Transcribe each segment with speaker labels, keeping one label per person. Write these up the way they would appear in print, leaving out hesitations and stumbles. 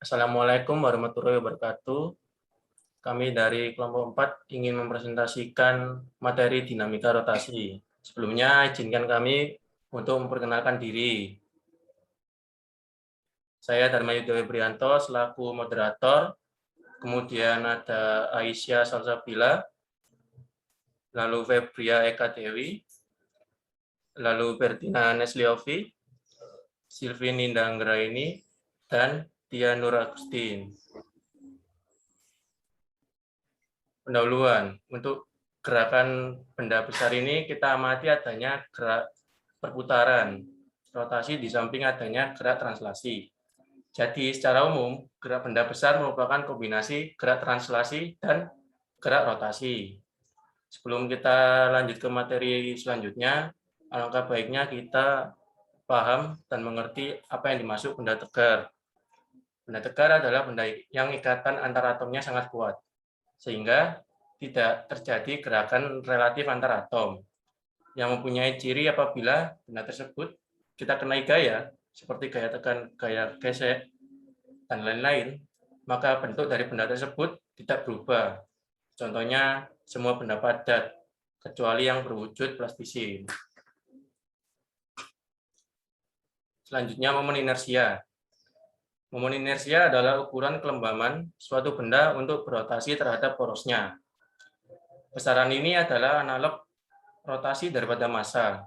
Speaker 1: Assalamualaikum warahmatullahi wabarakatuh. Kami dari kelompok 4 ingin mempresentasikan materi dinamika rotasi. Sebelumnya, izinkan kami untuk memperkenalkan diri. Saya Dharma Yudha Wibrianto selaku moderator, kemudian ada Aisyah Salsabila, lalu Febria Eka Dewi, lalu Bertina Nesliovi, Silvi Nindanggraini, dan Tia Nur Agustin. Pendahuluan, untuk gerakan benda besar ini kita amati adanya gerak perputaran rotasi di samping adanya gerak translasi. Jadi secara umum gerak benda besar merupakan kombinasi gerak translasi dan gerak rotasi. Sebelum kita lanjut ke materi selanjutnya, alangkah baiknya kita paham dan mengerti apa yang dimaksud benda tegar. Benda tegar adalah benda yang ikatan antar atomnya sangat kuat, sehingga tidak terjadi gerakan relatif antar atom yang mempunyai ciri apabila benda tersebut kita kenai gaya, seperti gaya tekan, gaya gesek, dan lain-lain, maka bentuk dari benda tersebut tidak berubah. Contohnya, semua benda padat, kecuali yang berwujud plastisin. Selanjutnya, momen inersia. Momen inersia adalah ukuran kelembaman suatu benda untuk berotasi terhadap porosnya. Besaran ini adalah analog rotasi daripada massa.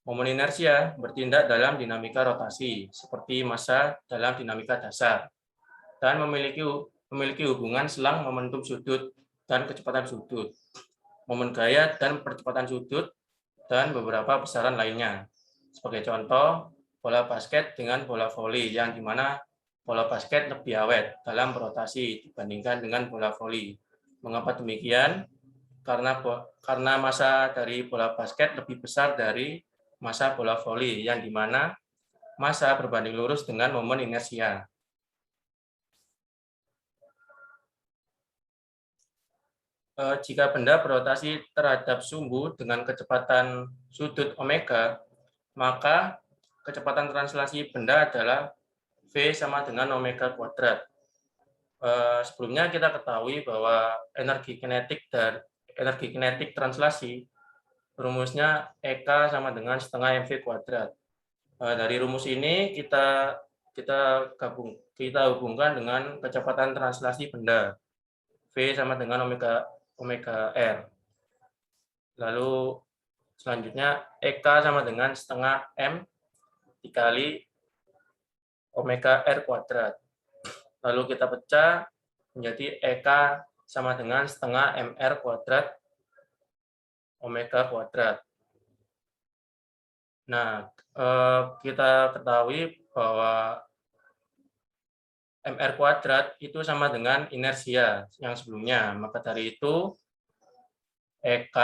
Speaker 1: Momen inersia bertindak dalam dinamika rotasi, seperti massa dalam dinamika dasar, dan memiliki hubungan selang momentum sudut dan kecepatan sudut, momen gaya dan percepatan sudut, dan beberapa besaran lainnya. Sebagai contoh, bola basket dengan bola voli, yang dimana bola basket lebih awet dalam berotasi dibandingkan dengan bola voli. Mengapa demikian? Karena massa dari bola basket lebih besar dari massa bola voli, yang dimana massa berbanding lurus dengan momen inersia. Jika benda berotasi terhadap sumbu dengan kecepatan sudut omega, maka kecepatan translasi benda adalah V sama dengan omega kuadrat. Sebelumnya kita ketahui bahwa energi kinetik translasi rumusnya EK sama dengan setengah mv kuadrat. Dari rumus ini kita hubungkan dengan kecepatan translasi benda, V sama dengan omega R. Lalu selanjutnya EK sama dengan setengah M dikali omega R kuadrat. Lalu kita pecah menjadi EK sama dengan setengah MR kuadrat omega kuadrat. Nah, kita ketahui bahwa MR kuadrat itu sama dengan inersia yang sebelumnya. Maka dari itu, EK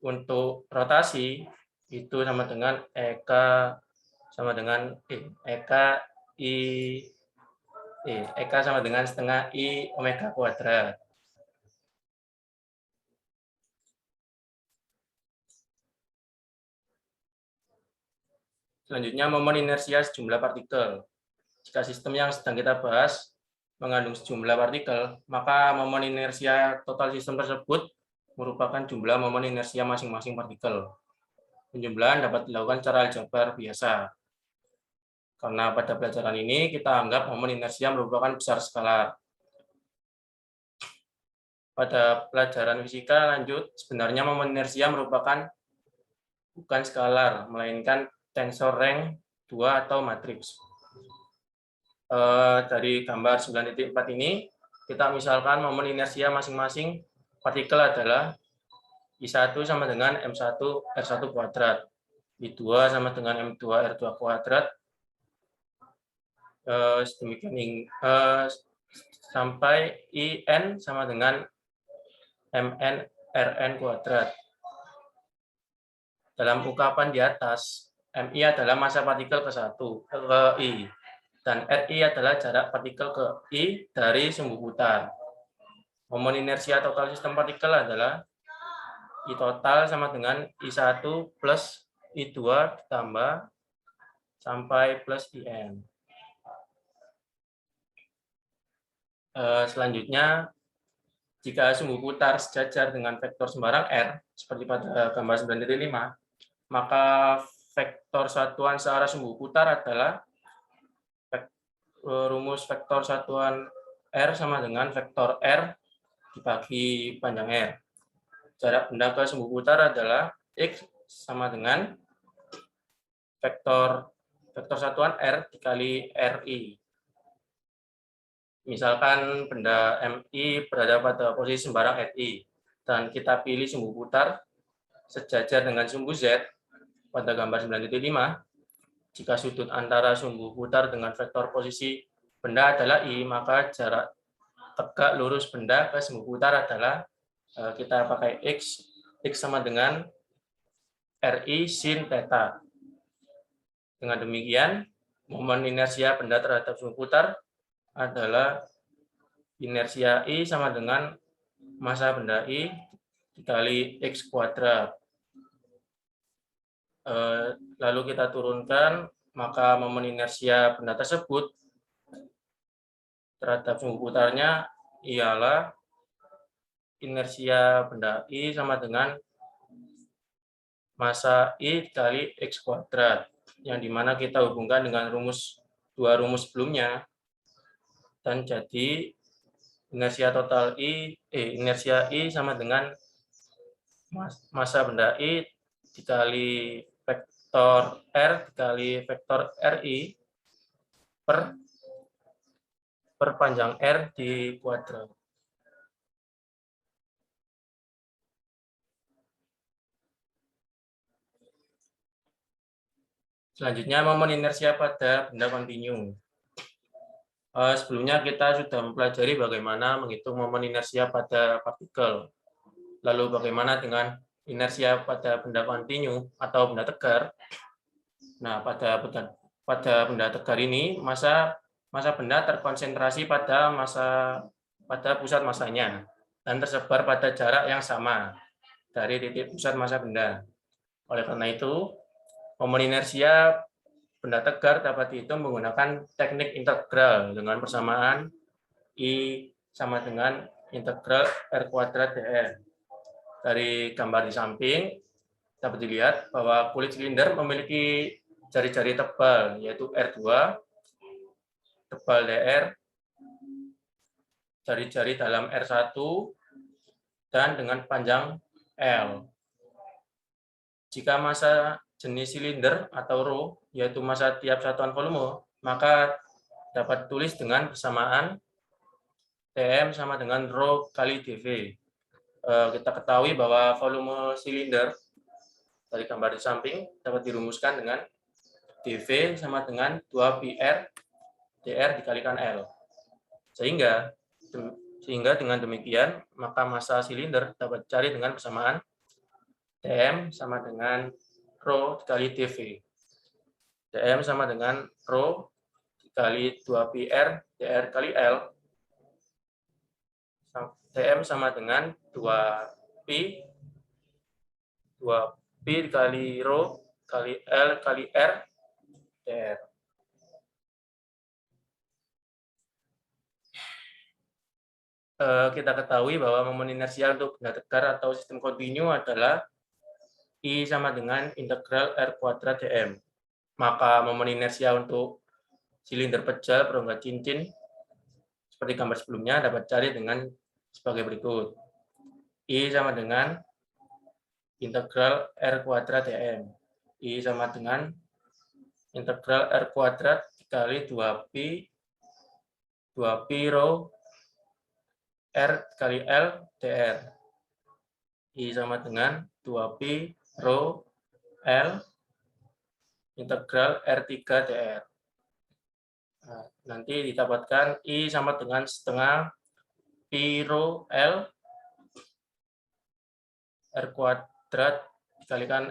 Speaker 1: untuk rotasi itu sama dengan EK sama dengan EK sama dengan setengah I omega kuadrat. Selanjutnya, momen inersia sejumlah partikel. Jika sistem yang sedang kita bahas mengandung sejumlah partikel, maka momen inersia total sistem tersebut merupakan jumlah momen inersia masing-masing partikel. Penjumlahan dapat dilakukan secara aljabar biasa. Karena pada pelajaran ini kita anggap momen inersia merupakan besar skalar. Pada pelajaran fisika lanjut, sebenarnya momen inersia merupakan bukan skalar, melainkan tensor rank 2 atau matriks. Dari gambar 9.4 ini, kita misalkan momen inersia masing-masing partikel adalah I1 sama dengan M1 R1 kuadrat, I2 sama dengan M2 R2 kuadrat, sampai IN sama dengan MN RN kuadrat. Dalam ungkapan di atas, MI adalah massa partikel ke I, dan RI adalah jarak partikel ke I dari sumbu putar. Momen inersia total sistem partikel adalah I total sama dengan I1 plus I2 ditambah sampai plus IN. Selanjutnya, jika sumbu putar sejajar dengan vektor sembarang R, seperti pada gambar 9.5, maka vektor satuan searah sumbu putar adalah rumus vektor satuan R sama dengan vektor R dibagi panjang R. Jarak benda ke sumbu putar adalah X sama dengan vektor satuan R dikali RI. Misalkan benda MI berada pada posisi sembarang RI, dan kita pilih sumbu putar sejajar dengan sumbu Z pada gambar 9.5, jika sudut antara sumbu putar dengan vektor posisi benda adalah I, maka jarak tegak lurus benda ke sumbu putar adalah, kita pakai X sama dengan RI sin theta. Dengan demikian, momen inersia benda terhadap sumbu putar adalah inersia I sama dengan massa benda I dikali X kuadrat. Lalu kita turunkan, maka momen inersia benda tersebut terhadap sumbu putarnya ialah inersia benda I sama dengan massa I dikali X kuadrat, yang dimana kita hubungkan dengan dua rumus sebelumnya, dan jadi inersia total inersia I sama dengan massa benda I dikali vektor R dikali vektor RI per panjang R di kuadrat. Selanjutnya, momen inersia pada benda kontinu. Sebelumnya kita sudah mempelajari bagaimana menghitung momen inersia pada partikel. Lalu bagaimana dengan inersia pada benda kontinu atau benda tegar? Nah, pada benda tegar ini massa benda terkonsentrasi pada pusat massanya dan tersebar pada jarak yang sama dari titik pusat massa benda. Oleh karena itu, momen inersia benda tegar dapat dihitung menggunakan teknik integral dengan persamaan I sama dengan integral R kuadrat dr. Dari gambar di samping dapat dilihat bahwa kulit silinder memiliki jari-jari tebal, yaitu R2, tebal dr, jari-jari dalam R1, dan dengan panjang L. Jika massa jenis silinder atau ρ, yaitu massa tiap satuan volume, maka dapat tulis dengan persamaan Tm sama dengan ρ kali dV. Kita ketahui bahwa volume silinder dari gambar di samping dapat dirumuskan dengan dV sama dengan 2πr dr dikalikan L. Sehingga dengan demikian, maka massa silinder dapat dicari dengan persamaan Tm sama dengan ρ dikali dV. Tm sama dengan ρ dikali 2πr dr kali L. Tm sama dengan 2pi dikali ρ kali L kali R dr. Kita ketahui bahwa momen inersia untuk benda tegar atau sistem kontinu adalah I sama dengan integral R kuadrat dm. Maka momen inersia untuk silinder pecah berongga cincin seperti gambar sebelumnya dapat cari dengan sebagai berikut. I sama dengan integral R kuadrat dm. I sama dengan integral R kuadrat dikali 2pi ρ R kali L dr. I sama dengan 2pi ρ L integral R3 dr. Nah, nanti didapatkan I sama dengan setengah pi ρ L R kuadrat dikalikan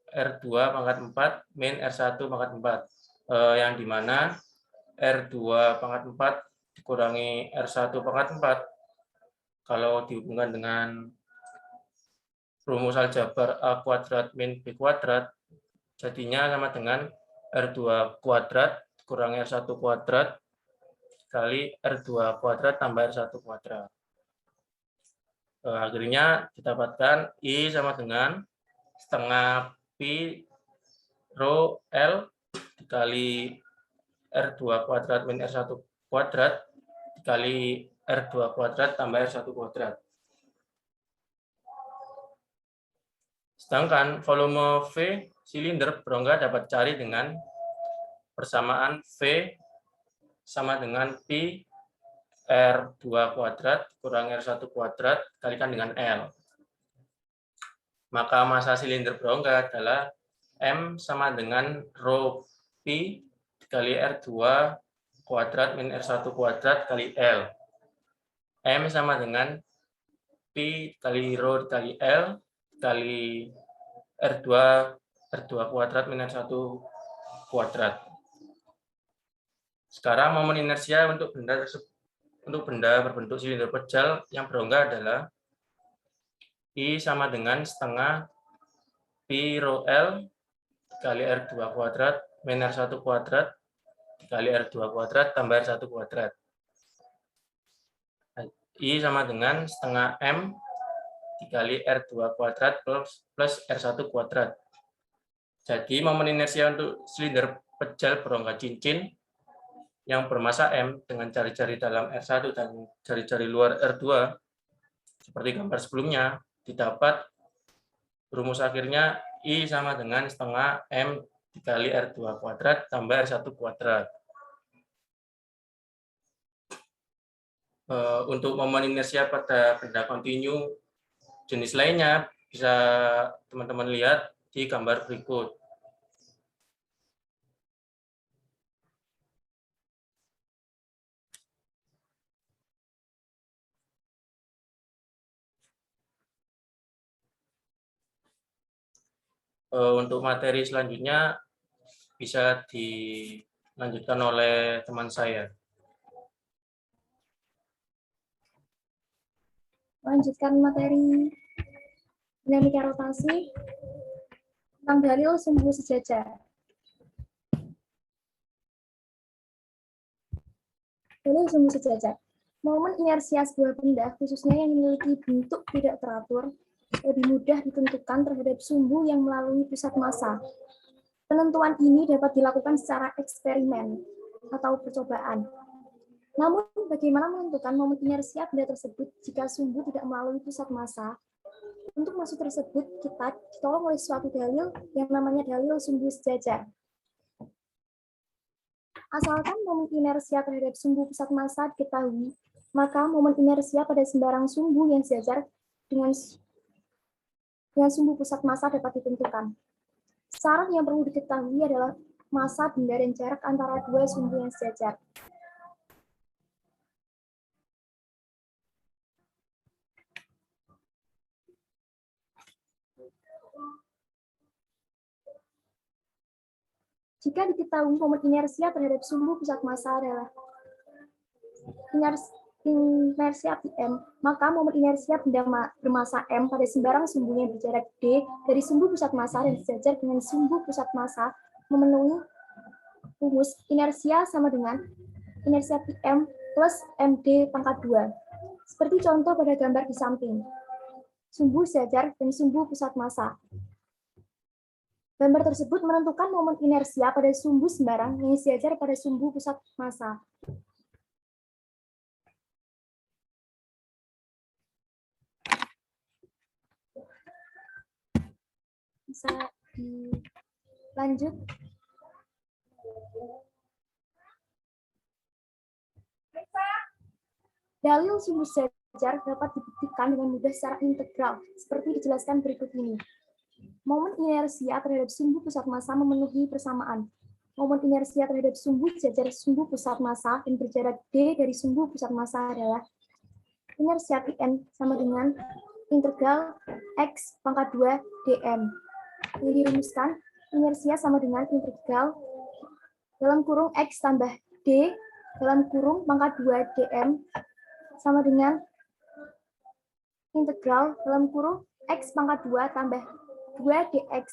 Speaker 1: R2 pangkat 4 min R1 pangkat 4. Yang dimana R2 pangkat 4 dikurangi R1 pangkat 4. Kalau dihubungkan dengan rumus aljabar A kuadrat min B kuadrat, jadinya sama dengan R2 kuadrat dikurangi R1 kuadrat dikali R2 kuadrat tambah R1 kuadrat. Akhirnya didapatkan I sama dengan setengah Pi rho L dikali R2 kuadrat min R1 kuadrat dikali R2 kuadrat tambah R1 kuadrat. Sedangkan volume V silinder berongga dapat cari dengan persamaan V sama dengan Pi R2 kuadrat kurang R1 kuadrat dikalikan dengan L. Maka massa silinder berongga adalah M sama dengan rho Pi dikali R2 kuadrat min R1 kuadrat kali L. M sama dengan Pi kali rho dikali L kali R2 kuadrat min R1 kuadrat. Sekarang momen inersia untuk benda berbentuk silinder pejal yang berongga adalah I sama dengan setengah Pi rho L dikali R2 kuadrat min R1 kuadrat dikali R2 kuadrat tambah R1 kuadrat. I sama dengan setengah M dikali R2 kuadrat plus R1 kuadrat. Jadi momen inersia untuk silinder pejal berongga cincin yang bermassa M dengan jari-jari dalam R1 dan jari-jari luar R2 seperti gambar sebelumnya didapat rumus akhirnya I sama dengan setengah M dikali R2 kuadrat tambah R1 kuadrat. Untuk momen inersia pada benda kontinu jenis lainnya bisa teman-teman lihat di gambar berikut. Untuk materi selanjutnya bisa dilanjutkan oleh teman saya.
Speaker 2: Lanjutkan materi dinamika rotasi tentang dalil sumbu sejajar. Dalil sumbu sejajar. Momen inersia sebuah benda, khususnya yang memiliki bentuk tidak teratur, lebih mudah ditentukan terhadap sumbu yang melalui pusat massa. Penentuan ini dapat dilakukan secara eksperimen atau percobaan. Namun, bagaimana menentukan momen inersia benda tersebut jika sumbu tidak melalui pusat massa? Untuk maksud tersebut, kita ditolong oleh suatu dalil yang namanya dalil sumbu sejajar. Asalkan momen inersia terhadap sumbu pusat massa diketahui, maka momen inersia pada sembarang sumbu yang sejajar dengan sumbu pusat massa dapat ditentukan. Syarat yang perlu diketahui adalah massa benda dan jarak antara dua sumbu yang sejajar. Jika diketahui momen inersia terhadap sumbu pusat massa adalah inersia Pm, maka momen inersia benda bermassa M pada sembarang sumbu yang berjarak D dari sumbu pusat massa dan sejajar dengan sumbu pusat massa memenuhi rumus inersia sama dengan inersia Pm plus Md pangkat 2. Seperti contoh pada gambar di samping. Sumbu sejajar dan sumbu pusat massa. Gambar tersebut menentukan momen inersia pada sumbu sembarang yang sejajar pada sumbu pusat massa. Bisa dilanjut. Dalil sumbu sejajar dapat dibuktikan dengan mudah secara integral, seperti dijelaskan berikut ini. Momen inersia terhadap sumbu pusat massa memenuhi persamaan. Momen inersia terhadap sumbu sejajar sumbu pusat massa dan berjarak D dari sumbu pusat massa adalah inersia Pn sama dengan integral X pangkat 2 dm. Yang dirumuskan, inersia sama dengan integral dalam kurung X tambah D dalam kurung pangkat 2 dm sama dengan integral dalam kurung X pangkat 2 tambah 2 dx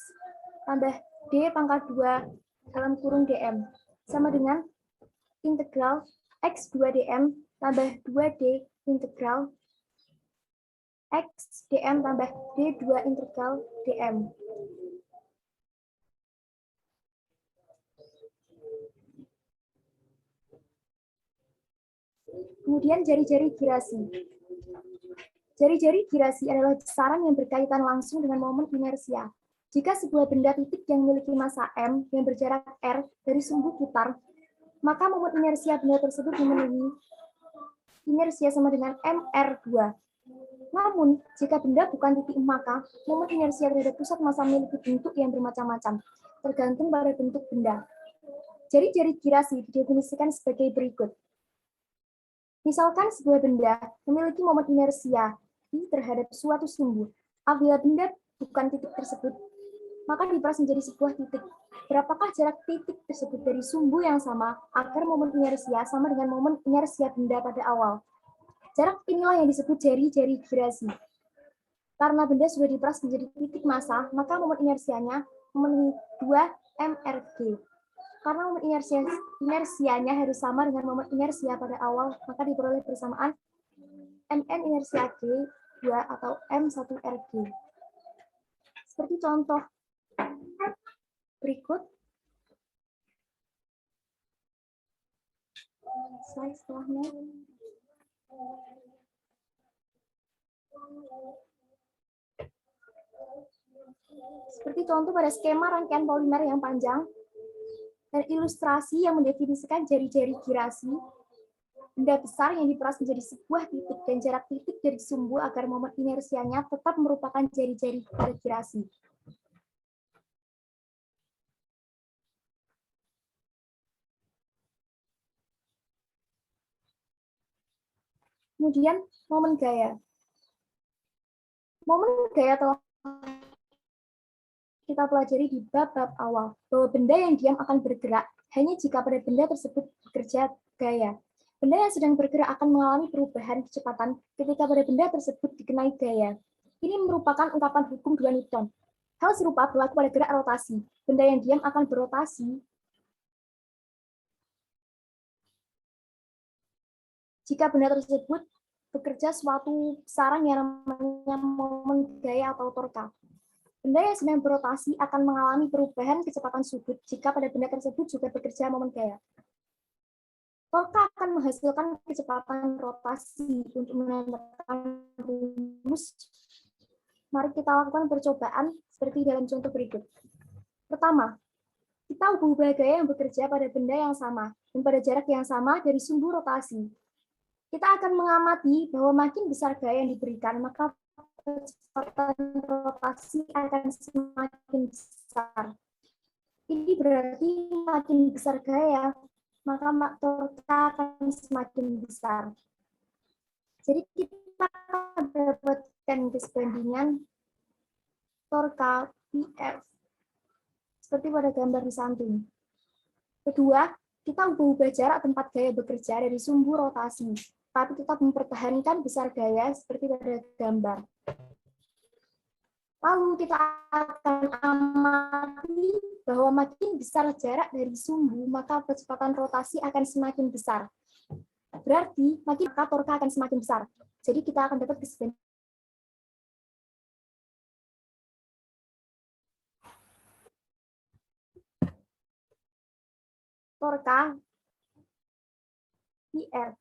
Speaker 2: tambah D pangkat 2 dalam kurung dm sama dengan integral X 2dm tambah 2D integral X dm tambah D2 integral dm. Kemudian jari-jari girasi. Jari-jari girasi adalah besaran yang berkaitan langsung dengan momen inersia. Jika sebuah benda titik yang memiliki massa m yang berjarak r dari sumbu putar, maka momen inersia benda tersebut memenuhi inersia sama dengan mr2. Namun, jika benda bukan titik, maka momen inersia terhadap pusat massa memiliki bentuk yang bermacam-macam, tergantung pada bentuk benda. Jari-jari girasi didefinisikan sebagai berikut. Misalkan sebuah benda memiliki momen inersia I terhadap suatu sumbu. Apabila benda bukan titik tersebut, maka diperas menjadi sebuah titik. Berapakah jarak titik tersebut dari sumbu yang sama agar momen inersia sama dengan momen inersia benda pada awal? Jarak inilah yang disebut jari-jari girasi. Karena benda sudah diperas menjadi titik massa, maka momen inersianya memenuhi 2 mRg. Karena momen inersianya harus sama dengan momen inersia pada awal, maka diperoleh persamaan mn inersia G 2 atau M1Rg. Seperti contoh berikut. Slide setelahnya. Seperti contoh pada skema rangkaian polimer yang panjang dan ilustrasi yang mendefinisikan jari-jari girasi, benda besar yang diperas menjadi sebuah titik dan jarak titik dari sumbu agar momen inersianya tetap merupakan jari-jari pada girasi. Kemudian momen gaya. Momen gaya telah kita pelajari di bab-bab awal, bahwa benda yang diam akan bergerak hanya jika pada benda tersebut bekerja gaya. Benda yang sedang bergerak akan mengalami perubahan kecepatan ketika pada benda tersebut dikenai gaya. Ini merupakan ungkapan hukum 2 Newton. Hal serupa berlaku pada gerak rotasi. Benda yang diam akan berotasi jika benda tersebut bekerja suatu besaran yang namanya momen gaya atau torka. Benda yang sedang berotasi akan mengalami perubahan kecepatan sudut jika pada benda tersebut juga bekerja momen gaya. Torka akan menghasilkan kecepatan rotasi. Untuk menentukan rumus, mari kita lakukan percobaan seperti dalam contoh berikut. Pertama, kita ubah gaya yang bekerja pada benda yang sama dan pada jarak yang sama dari sumbu rotasi. Kita akan mengamati bahwa makin besar gaya yang diberikan, maka kecepatan rotasi akan semakin besar. Ini berarti makin besar gaya, maka torka akan semakin besar. Jadi kita akan dapatkan perbandingan torka PF seperti pada gambar di samping. Kedua, kita ubah jarak tempat gaya bekerja dari sumbu rotasi, tapi tetap mempertahankan besar gaya seperti pada gambar. Lalu kita akan amati bahwa makin besar jarak dari sumbu, maka kecepatan rotasi akan semakin besar. Berarti makin torka akan semakin besar. Jadi kita akan dapat keseimbangan. Torka PR.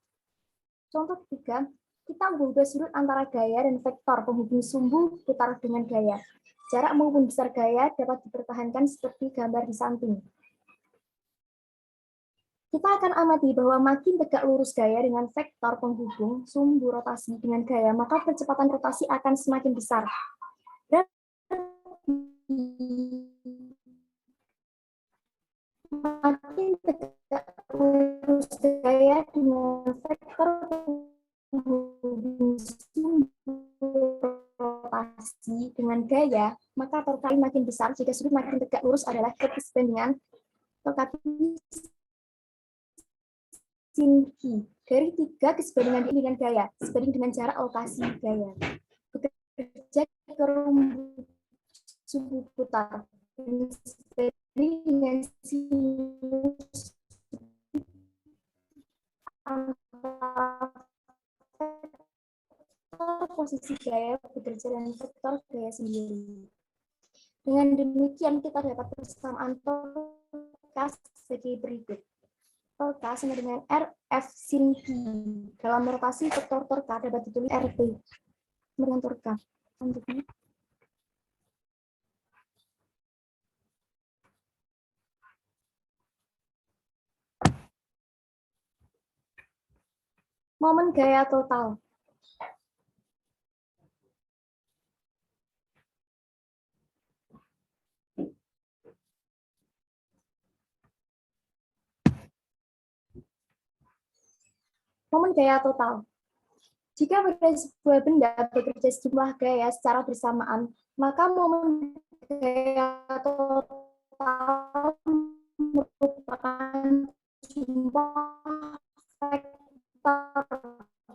Speaker 2: Contoh ketiga, kita ubah sudut antara gaya dan vektor penghubung sumbu putar dengan gaya. Jarak maupun besar gaya dapat dipertahankan seperti gambar di samping. Kita akan amati bahwa makin tegak lurus gaya dengan vektor penghubung sumbu rotasi dengan gaya, maka kecepatan rotasi akan semakin besar. Dan makin tegak lurus gaya dengan vektor penghubung sumbu rotasi dengan gaya, maka torka makin besar jika sudut makin tegak lurus adalah keseimbangan torka Sinki. Dari 3 keseimbangan ini dengan gaya, sebanding dengan jarak lokasi gaya. Bekerja ke rumbu sumbu putar. Sebanding dengan sinus posisi gaya bekerja dan vektor gaya sendiri. Dengan demikian kita dapat persamaan torka sebagai berikut. Torka sama dengan RF sin Q. Dalam rotasi vektor torka dapat ditulis RT. Kemudian torka. Selanjutnya. Momen gaya total. Momen gaya total. Jika pada sebuah benda bekerja sejumlah gaya secara bersamaan, maka momen gaya total merupakan jumlah vektor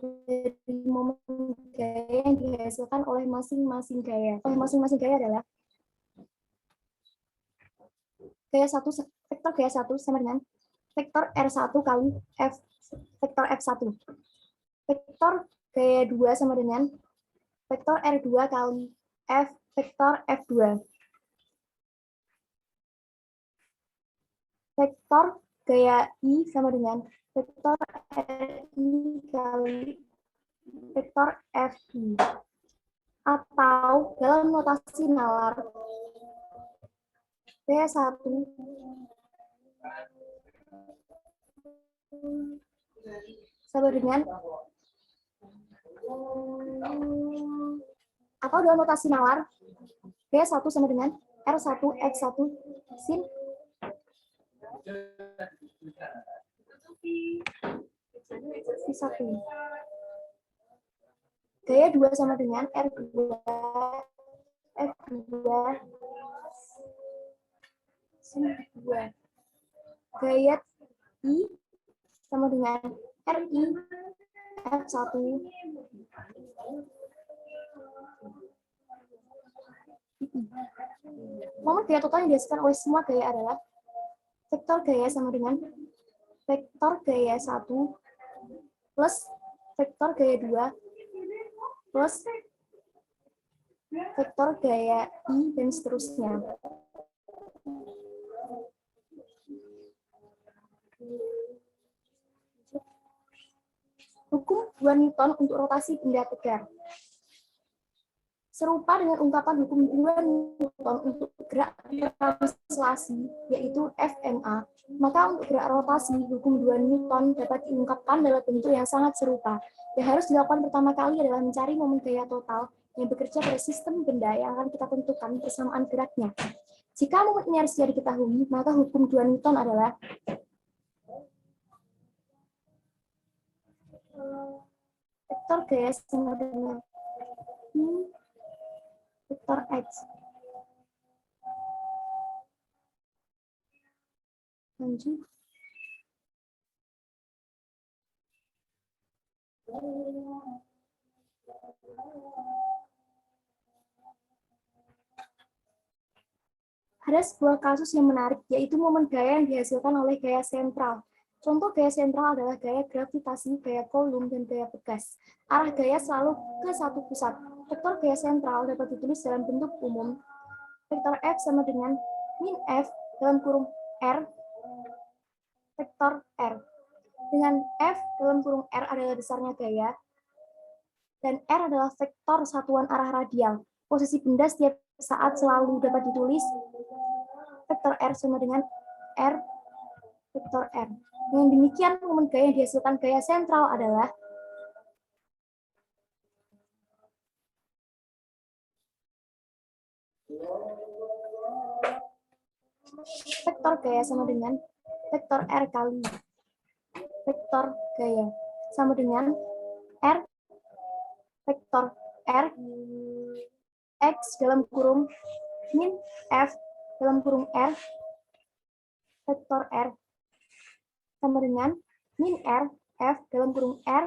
Speaker 2: dari momen gaya yang dihasilkan oleh masing-masing gaya. Masing-masing gaya adalah gaya satu, vektor gaya 1 sama dengan vektor R1 kali F, vektor F1. Vektor gaya 2 sama dengan vektor R2 kali F, vektor F2. Vektor gaya I sama dengan vektor RI kali vektor FI. Atau dalam notasi nalar, gaya 1 sama dengan atau dalam notasi nalar gaya 1 sama dengan R1 X1 sin I1. Gaya 2 sama dengan R2 F2 sin 2. Gaya I sama dengan RI F1 momen gaya total yang dihasilkan oleh semua gaya adalah vektor gaya sama dengan vektor gaya 1 plus vektor gaya 2 plus vektor gaya I dan seterusnya. Hukum 2 Newton untuk rotasi benda tegar. Serupa dengan ungkapan hukum 2 Newton untuk gerak translasi, yaitu FMA, maka untuk gerak rotasi, hukum 2 Newton dapat diungkapkan dalam bentuk yang sangat serupa. Yang harus dilakukan pertama kali adalah mencari momen gaya total yang bekerja pada sistem benda yang akan kita tentukan persamaan geraknya. Jika momen inersia diketahui, maka hukum 2 Newton adalah vektor gaya sama dengan vektor X. Lanjut. Ada sebuah kasus yang menarik, yaitu momen gaya yang dihasilkan oleh gaya sentral. Contoh gaya sentral adalah gaya gravitasi, gaya Coulomb, dan gaya Pegas. Arah gaya selalu ke satu pusat. Vektor gaya sentral dapat ditulis dalam bentuk umum. Vektor F sama dengan min F dalam kurung R, vektor R. Dengan F dalam kurung R adalah besarnya gaya, dan R adalah vektor satuan arah radial. Posisi benda setiap saat selalu dapat ditulis vektor R sama dengan R vektor R. Dengan demikian, momen gaya yang dihasilkan gaya sentral adalah vektor gaya sama dengan vektor R kali vektor gaya sama dengan R vektor R X dalam kurung min F dalam kurung R vektor R sama dengan min R F dalam kurung R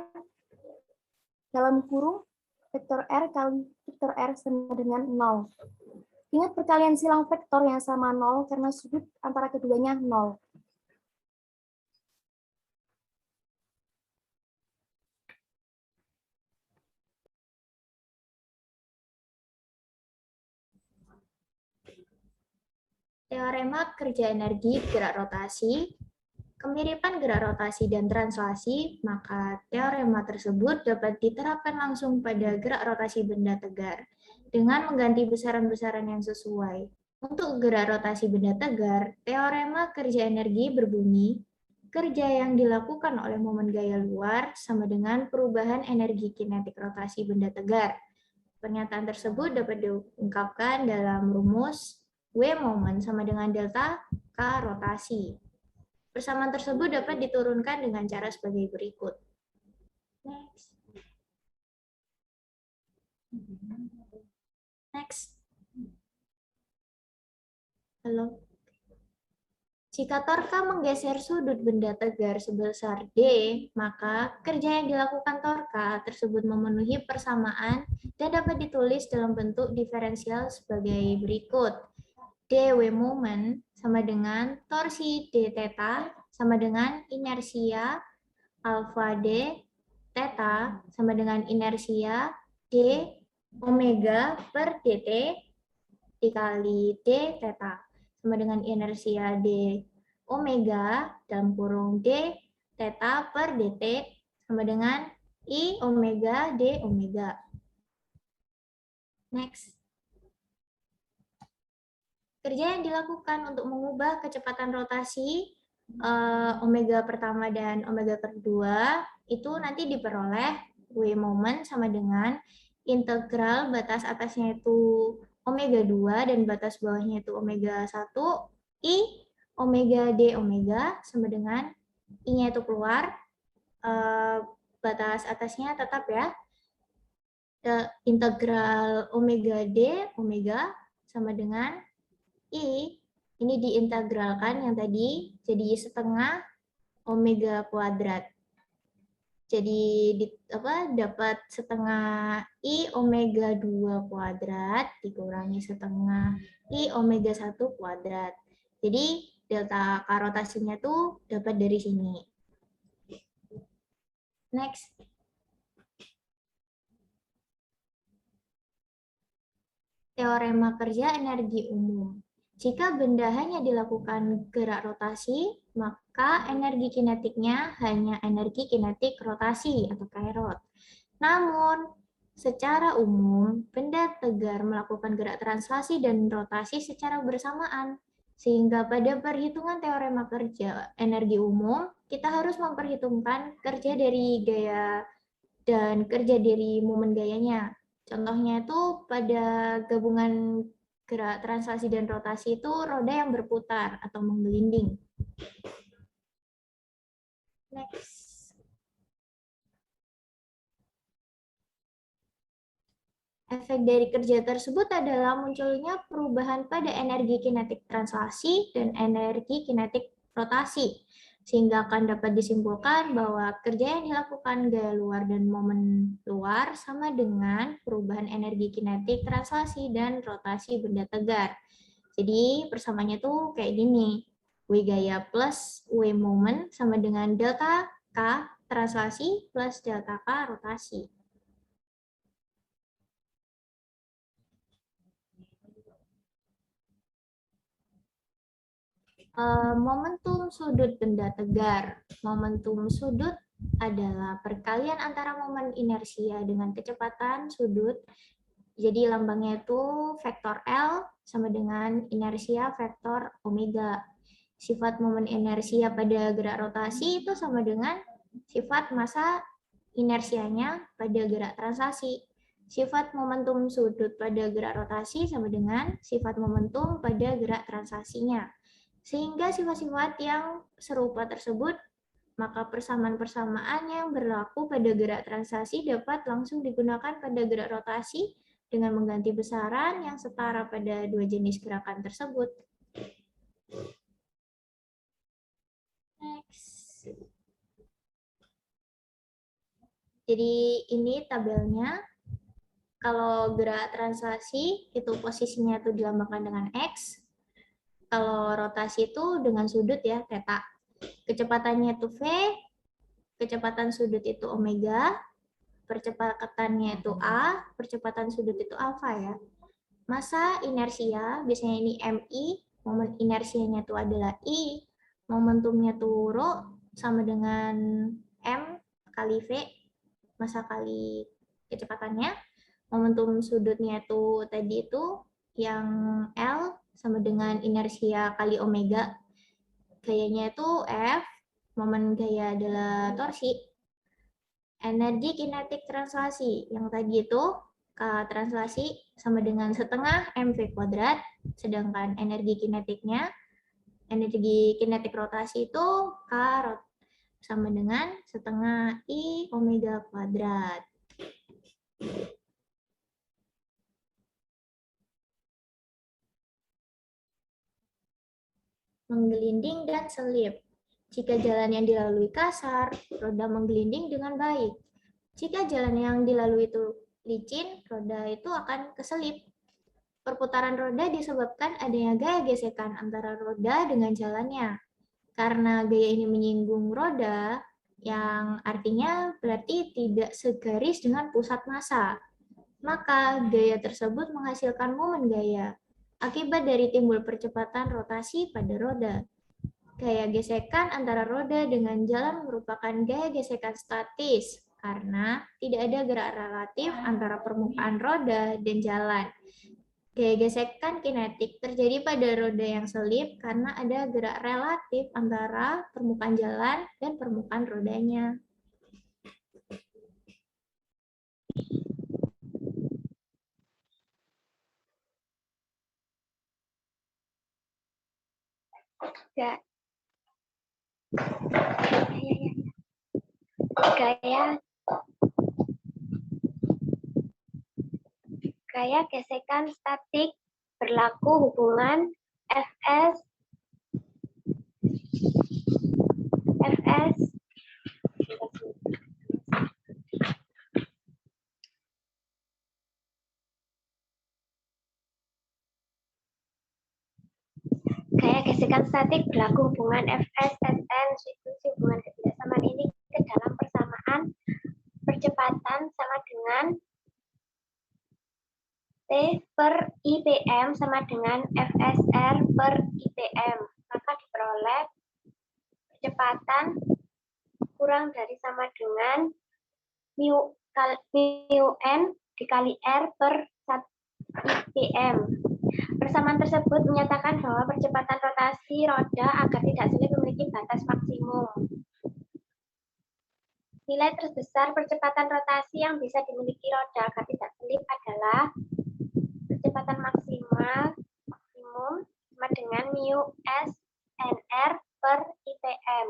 Speaker 2: dalam kurung vektor R kali vektor R sama dengan 0. Ingat perkalian silang vektor yang sama 0 karena sudut antara keduanya 0.
Speaker 3: teorema kerja energi gerak rotasi, kemiripan gerak rotasi dan translasi, maka teorema tersebut dapat diterapkan langsung pada gerak rotasi benda tegar dengan mengganti besaran-besaran yang sesuai. Untuk gerak rotasi benda tegar, teorema kerja energi berbunyi, kerja yang dilakukan oleh momen gaya luar sama dengan perubahan energi kinetik rotasi benda tegar. Pernyataan tersebut dapat diungkapkan dalam rumus W momen sama dengan delta K rotasi. Persamaan tersebut dapat diturunkan dengan cara sebagai berikut. Next. Halo. Jika torka menggeser sudut benda tegar sebesar D, maka kerja yang dilakukan torka tersebut memenuhi persamaan dan dapat ditulis dalam bentuk diferensial sebagai berikut. dW moment sama dengan torsi d theta sama dengan inersia alfa d theta sama dengan inersia d omega per dt dikali d theta sama dengan inersia d omega dalam kurung d theta per dt sama dengan i omega d omega. Next. Kerja yang dilakukan untuk mengubah kecepatan rotasi omega pertama dan omega kedua itu nanti diperoleh W moment sama dengan integral batas atasnya itu omega 2 dan batas bawahnya itu omega 1 I omega D omega sama dengan I-nya itu keluar, batas atasnya tetap ya, integral omega D omega sama dengan I, ini diintegralkan yang tadi jadi setengah omega kuadrat. Jadi dapat setengah I omega 2 kuadrat dikurangi setengah I omega 1 kuadrat. Jadi delta K rotasinya tuh dapat dari sini. Next. Teorema kerja energi umum. Jika benda hanya dilakukan gerak rotasi, maka energi kinetiknya hanya energi kinetik rotasi atau kairot. Namun, secara umum, benda tegar melakukan gerak translasi dan rotasi secara bersamaan. Sehingga pada perhitungan teorema kerja energi umum, kita harus memperhitungkan kerja dari gaya dan kerja dari momen gayanya. Contohnya itu pada gabungan gerak translasi dan rotasi itu roda yang berputar atau menggelinding. Next. Efek dari kerja tersebut adalah munculnya perubahan pada energi kinetik translasi dan energi kinetik rotasi, sehingga akan dapat disimpulkan bahwa kerja yang dilakukan gaya luar dan momen luar sama dengan perubahan energi kinetik translasi dan rotasi benda tegar. Jadi persamaannya tuh kayak gini, W gaya plus W momen sama dengan delta K translasi plus delta K rotasi. Momentum sudut benda tegar. Momentum sudut adalah perkalian antara momen inersia dengan kecepatan sudut. Jadi lambangnya itu vektor L sama dengan inersia vektor omega. Sifat momen inersia pada gerak rotasi itu sama dengan sifat massa inersianya pada gerak translasi. Sifat momentum sudut pada gerak rotasi sama dengan sifat momentum pada gerak translasinya. Sehingga sifat-sifat yang serupa tersebut, maka persamaan-persamaan yang berlaku pada gerak translasi dapat langsung digunakan pada gerak rotasi dengan mengganti besaran yang setara pada dua jenis gerakan tersebut. Next. Jadi ini tabelnya. Kalau gerak translasi itu posisinya itu dilambangkan dengan X. Kalau rotasi itu dengan sudut ya, theta. Kecepatannya itu V, kecepatan sudut itu omega, percepatannya itu A, percepatan sudut itu alfa ya. Massa inersia, biasanya ini MI, momen inersianya itu adalah I, momentumnya tuh Rho sama dengan M kali V, massa kali kecepatannya. Momentum sudutnya itu tadi itu yang L sama dengan inersia kali omega. Gayanya itu F, momen gaya adalah torsi. Energi kinetik translasi yang tadi itu K translasi sama dengan setengah mv kuadrat, sedangkan energi kinetik rotasi itu K sama dengan setengah I omega kuadrat. Menggelinding dan selip. Jika jalan yang dilalui kasar, roda menggelinding dengan baik. Jika jalan yang dilalui itu licin, roda itu akan keselip. Perputaran roda disebabkan adanya gaya gesekan antara roda dengan jalannya. Karena gaya ini menyinggung roda, yang artinya berarti tidak segaris dengan pusat massa. Maka gaya tersebut menghasilkan momen gaya, akibat dari timbul percepatan rotasi pada roda. Gaya gesekan antara roda dengan jalan merupakan gaya gesekan statis, karena tidak ada gerak relatif antara permukaan roda dan jalan. Gaya gesekan kinetik terjadi pada roda yang selip karena ada gerak relatif antara permukaan jalan dan permukaan rodanya.
Speaker 4: Gaya gesekan statik berlaku hubungan Fs Gaya gesekan statik berlaku hubungan Fs Sn. Hubungan ketidaksamaan ini ke dalam persamaan percepatan sama dengan T per IPM sama dengan Fsr per IPM. Maka diperoleh percepatan kurang dari sama dengan mu n dikali R per 1 IPM. Persamaan tersebut menyatakan bahwa percepatan rotasi roda agar tidak selip memiliki batas maksimum. Nilai terbesar percepatan rotasi yang bisa dimiliki roda agar tidak selip adalah percepatan maksimum sama dengan mu s nr per IPM.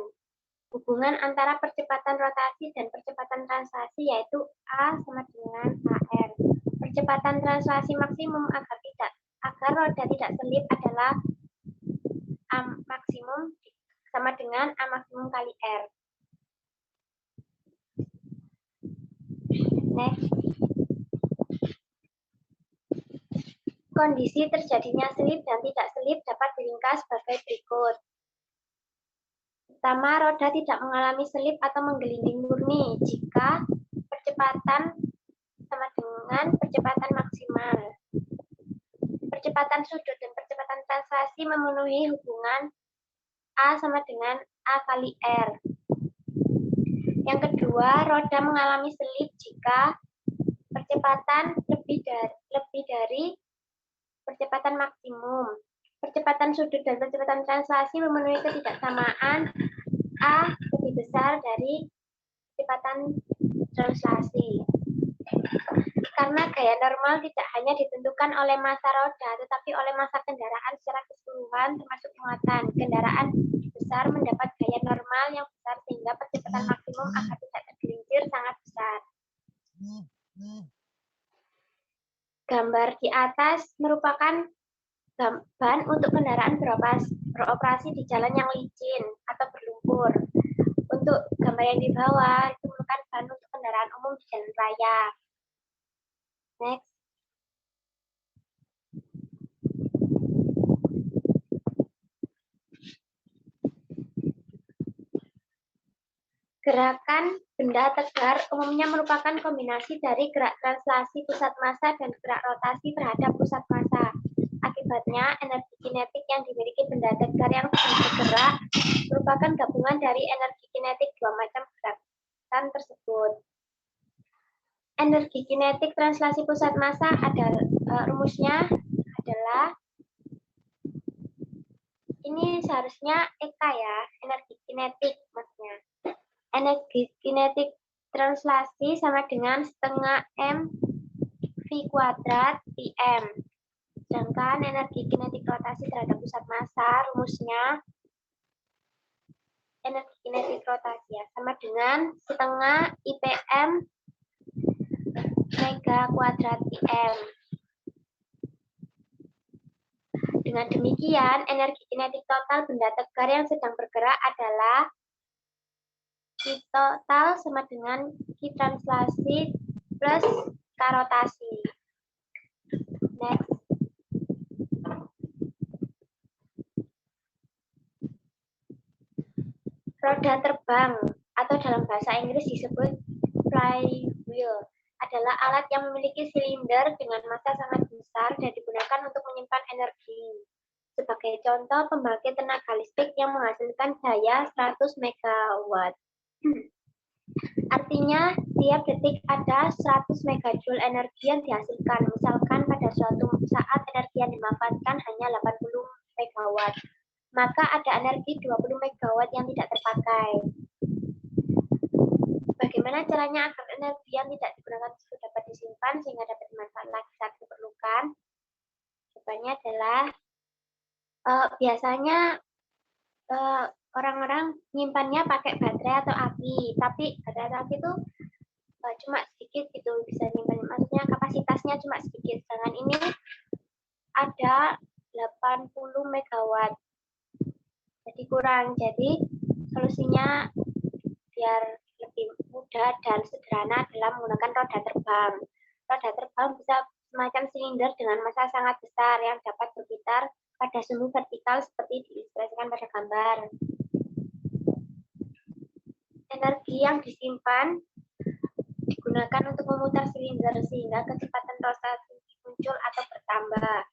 Speaker 4: Hubungan antara percepatan rotasi dan percepatan translasi yaitu A sama dengan AR. Percepatan translasi maksimum agar roda tidak selip adalah A maksimum sama dengan A maksimum kali R. Next. Kondisi terjadinya selip dan tidak selip dapat diringkas sebagai berikut. Pertama, roda tidak mengalami selip atau menggelinding murni jika percepatan sama dengan percepatan maksimal. Percepatan sudut dan percepatan translasi memenuhi hubungan A sama dengan A kali R. Yang kedua, roda mengalami selip jika percepatan lebih dari percepatan maksimum. Percepatan sudut dan percepatan translasi memenuhi ketidaksamaan A lebih besar dari percepatan translasi. Karena gaya normal tidak hanya ditentukan oleh massa roda, tetapi oleh massa kendaraan secara keseluruhan termasuk muatan. Kendaraan besar mendapat gaya normal yang besar sehingga percepatan maksimum agar tidak tergelincir sangat besar. Gambar di atas merupakan ban untuk kendaraan beroperasi di jalan yang licin atau berlumpur. Untuk gambar yang di bawah itu merupakan ban untuk kendaraan umum di jalan raya. Next. Gerakan benda tegar umumnya merupakan kombinasi dari gerak translasi pusat massa dan gerak rotasi terhadap pusat massa. Akibat Akibatnya, energi kinetik yang dimiliki benda tegar yang sedang bergerak merupakan gabungan dari energi kinetik dua macam gerakan tersebut. Energi kinetik translasi pusat massa adalah rumusnya adalah ini seharusnya EK ya, energi kinetik maksudnya. Energi kinetik translasi sama dengan setengah M V kuadrat PM. Sedangkan energi kinetik rotasi terhadap pusat massa rumusnya energi kinetik rotasi ya sama dengan setengah IPM mega kuadrat PM. Dengan demikian, energi kinetik total benda tegar yang sedang bergerak adalah Q total sama dengan Q translasi plus K rotasi. Next. Roda terbang atau dalam bahasa Inggris disebut flywheel adalah alat yang memiliki silinder dengan massa sangat besar dan digunakan untuk menyimpan energi. Sebagai contoh, pembangkit tenaga listrik yang menghasilkan daya 100 MW. Artinya, tiap detik ada 100 MJ energi yang dihasilkan. Misalkan pada suatu saat energi yang dimanfaatkan hanya 80 MW. Maka ada energi 20 MW yang tidak terpakai. Bagaimana caranya agar energi yang tidak digunakan tersebut dapat disimpan sehingga dapat dimanfaatkan lagi saat diperlukan? Jawabannya adalah biasanya orang-orang nyimpannya pakai baterai atau aki, tapi baterai atau aki itu cuma sedikit gitu bisa nyimpan, maksudnya kapasitasnya cuma sedikit. Sedangkan ini ada 80 MW. Jadi kurang. Jadi solusinya biar lebih mudah dan sederhana adalah menggunakan roda terbang. Roda terbang bisa semacam silinder dengan massa sangat besar yang dapat berputar pada sumbu vertikal seperti diilustrasikan pada gambar. Energi yang disimpan digunakan untuk memutar silinder sehingga kecepatan rotasi muncul atau bertambah.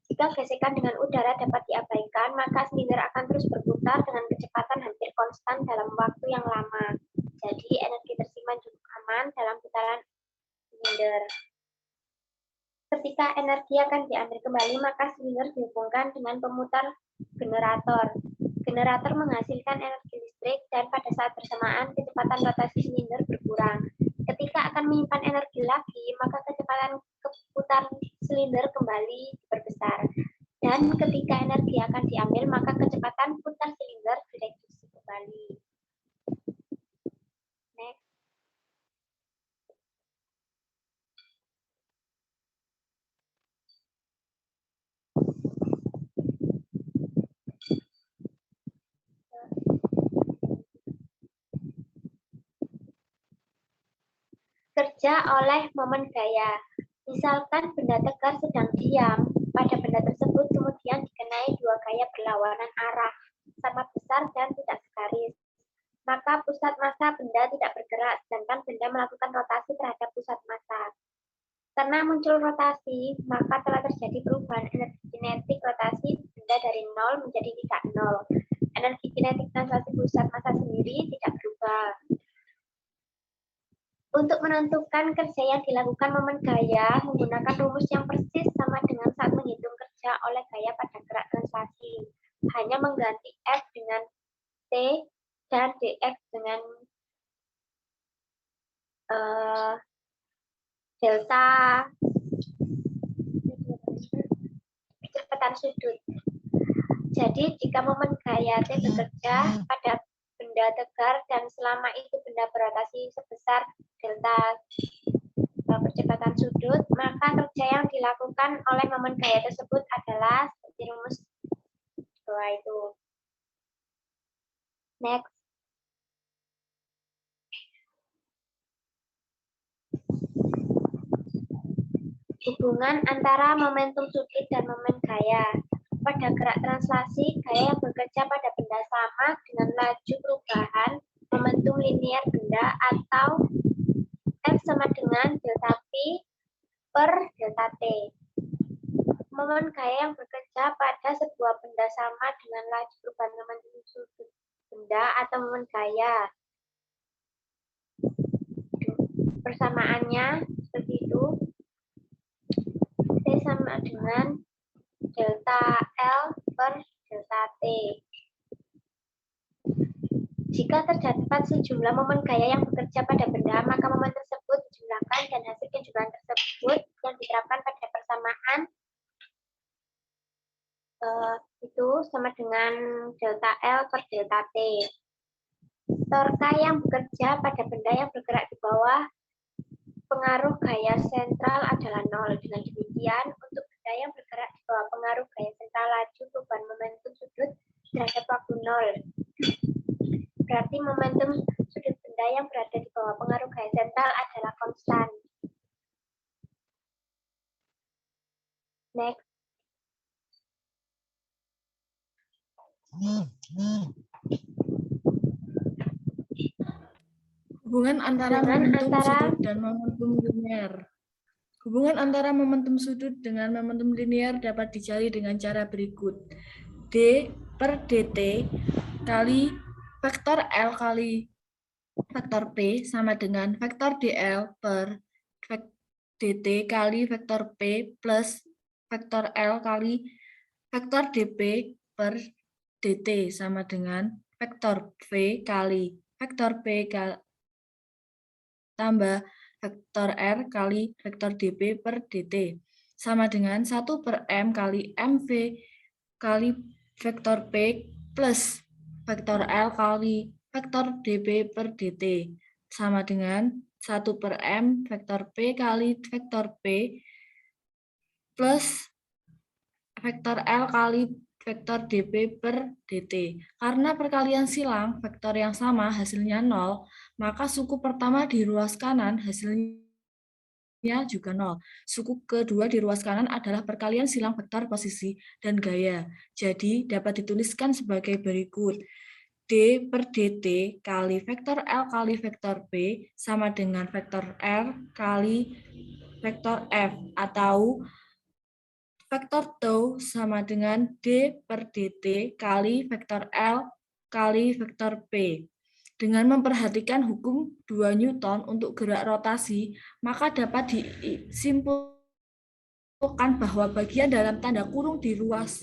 Speaker 4: Jika gesekan dengan udara dapat diabaikan, maka silinder akan terus berputar dengan kecepatan hampir konstan dalam waktu yang lama. Jadi, energi tersimpan cukup aman dalam putaran silinder. Ketika energi akan diambil kembali, maka silinder dihubungkan dengan pemutar generator. Generator menghasilkan energi listrik dan pada saat bersamaan kecepatan rotasi silinder berkurang. Ketika akan menyimpan energi lagi, maka kecepatan keputar silinder kembali diperbesar. Dan ketika energi akan diambil, maka kecepatan putar silinder direduksi kembali. Next. Kerja oleh momen gaya. Misalkan benda tegar sedang diam, pada benda tersebut kemudian dikenai dua gaya berlawanan arah, sama besar dan tidak segaris. Maka pusat massa benda tidak bergerak, sedangkan benda melakukan rotasi terhadap pusat massa. Karena muncul rotasi, maka telah terjadi perubahan energi kinetik rotasi benda dari 0 menjadi tidak 0. Energi kinetik translasi pusat massa sendiri tidak berubah. Untuk menentukan kerja yang dilakukan momen gaya, menggunakan rumus yang persis sama dengan saat menghitung kerja oleh gaya pada gerak translasi. Hanya mengganti F dengan T dan DX dengan delta kecepatan sudut. Jadi, jika momen gaya T bekerja pada benda tegar dan selama itu benda berotasi sebesar delta percepatan sudut, maka kerja yang dilakukan oleh momen gaya tersebut adalah seperti rumus bawah itu. Next. Hubungan antara momentum sudut dan momen gaya. Pada gerak translasi, gaya yang bekerja pada benda sama dengan laju perubahan momentum linier benda atau F sama dengan delta P per delta T. momen gaya yang bekerja pada sebuah benda sama dengan laju perubahan momentum sudut benda atau momen gaya. Persamaannya seperti itu. T sama dengan delta L per delta T. Jika terdapat sejumlah momen gaya yang bekerja pada benda, maka momen tersebut dijumlahkan dan hasil penjumlahan tersebut yang diterapkan pada persamaan itu sama dengan delta L per delta T. Torka yang bekerja pada benda yang bergerak di bawah pengaruh gaya sentral adalah 0. Dengan demikian, untuk benda yang bergerak di bawah pengaruh gaya sentral, laju perubahan momentum sudut terhadap waktu 0. Berarti momentum sudut benda yang berada di bawah pengaruh gaya sentral adalah konstan. Next.
Speaker 5: Hubungan antara momentum sudut dan momentum linear. Hubungan antara momentum sudut dengan momentum linear dapat dicari dengan cara berikut. D per dt kali vektor L kali vektor P sama dengan vektor dl per dt kali vektor P plus vektor L kali vektor dp per dt sama dengan vektor V kali vektor P tambah vektor R kali vektor dp per dt sama dengan 1 per M kali MV kali vektor P plus vektor L kali vektor dp per dt sama dengan 1 per M vektor P kali vektor P plus vektor L kali vektor dp per dt. Karena perkalian silang vektor yang sama hasilnya 0, maka suku pertama di ruas kanan hasilnya juga 0. Suku kedua di ruas kanan adalah perkalian silang vektor posisi dan gaya. Jadi dapat dituliskan sebagai berikut. D per dt kali vektor L kali vektor P sama dengan vektor R kali vektor F, atau vektor tau sama dengan D per dt kali vektor L kali vektor P. Dengan memperhatikan hukum 2 Newton untuk gerak rotasi, maka dapat disimpulkan bahwa bagian dalam tanda kurung di ruas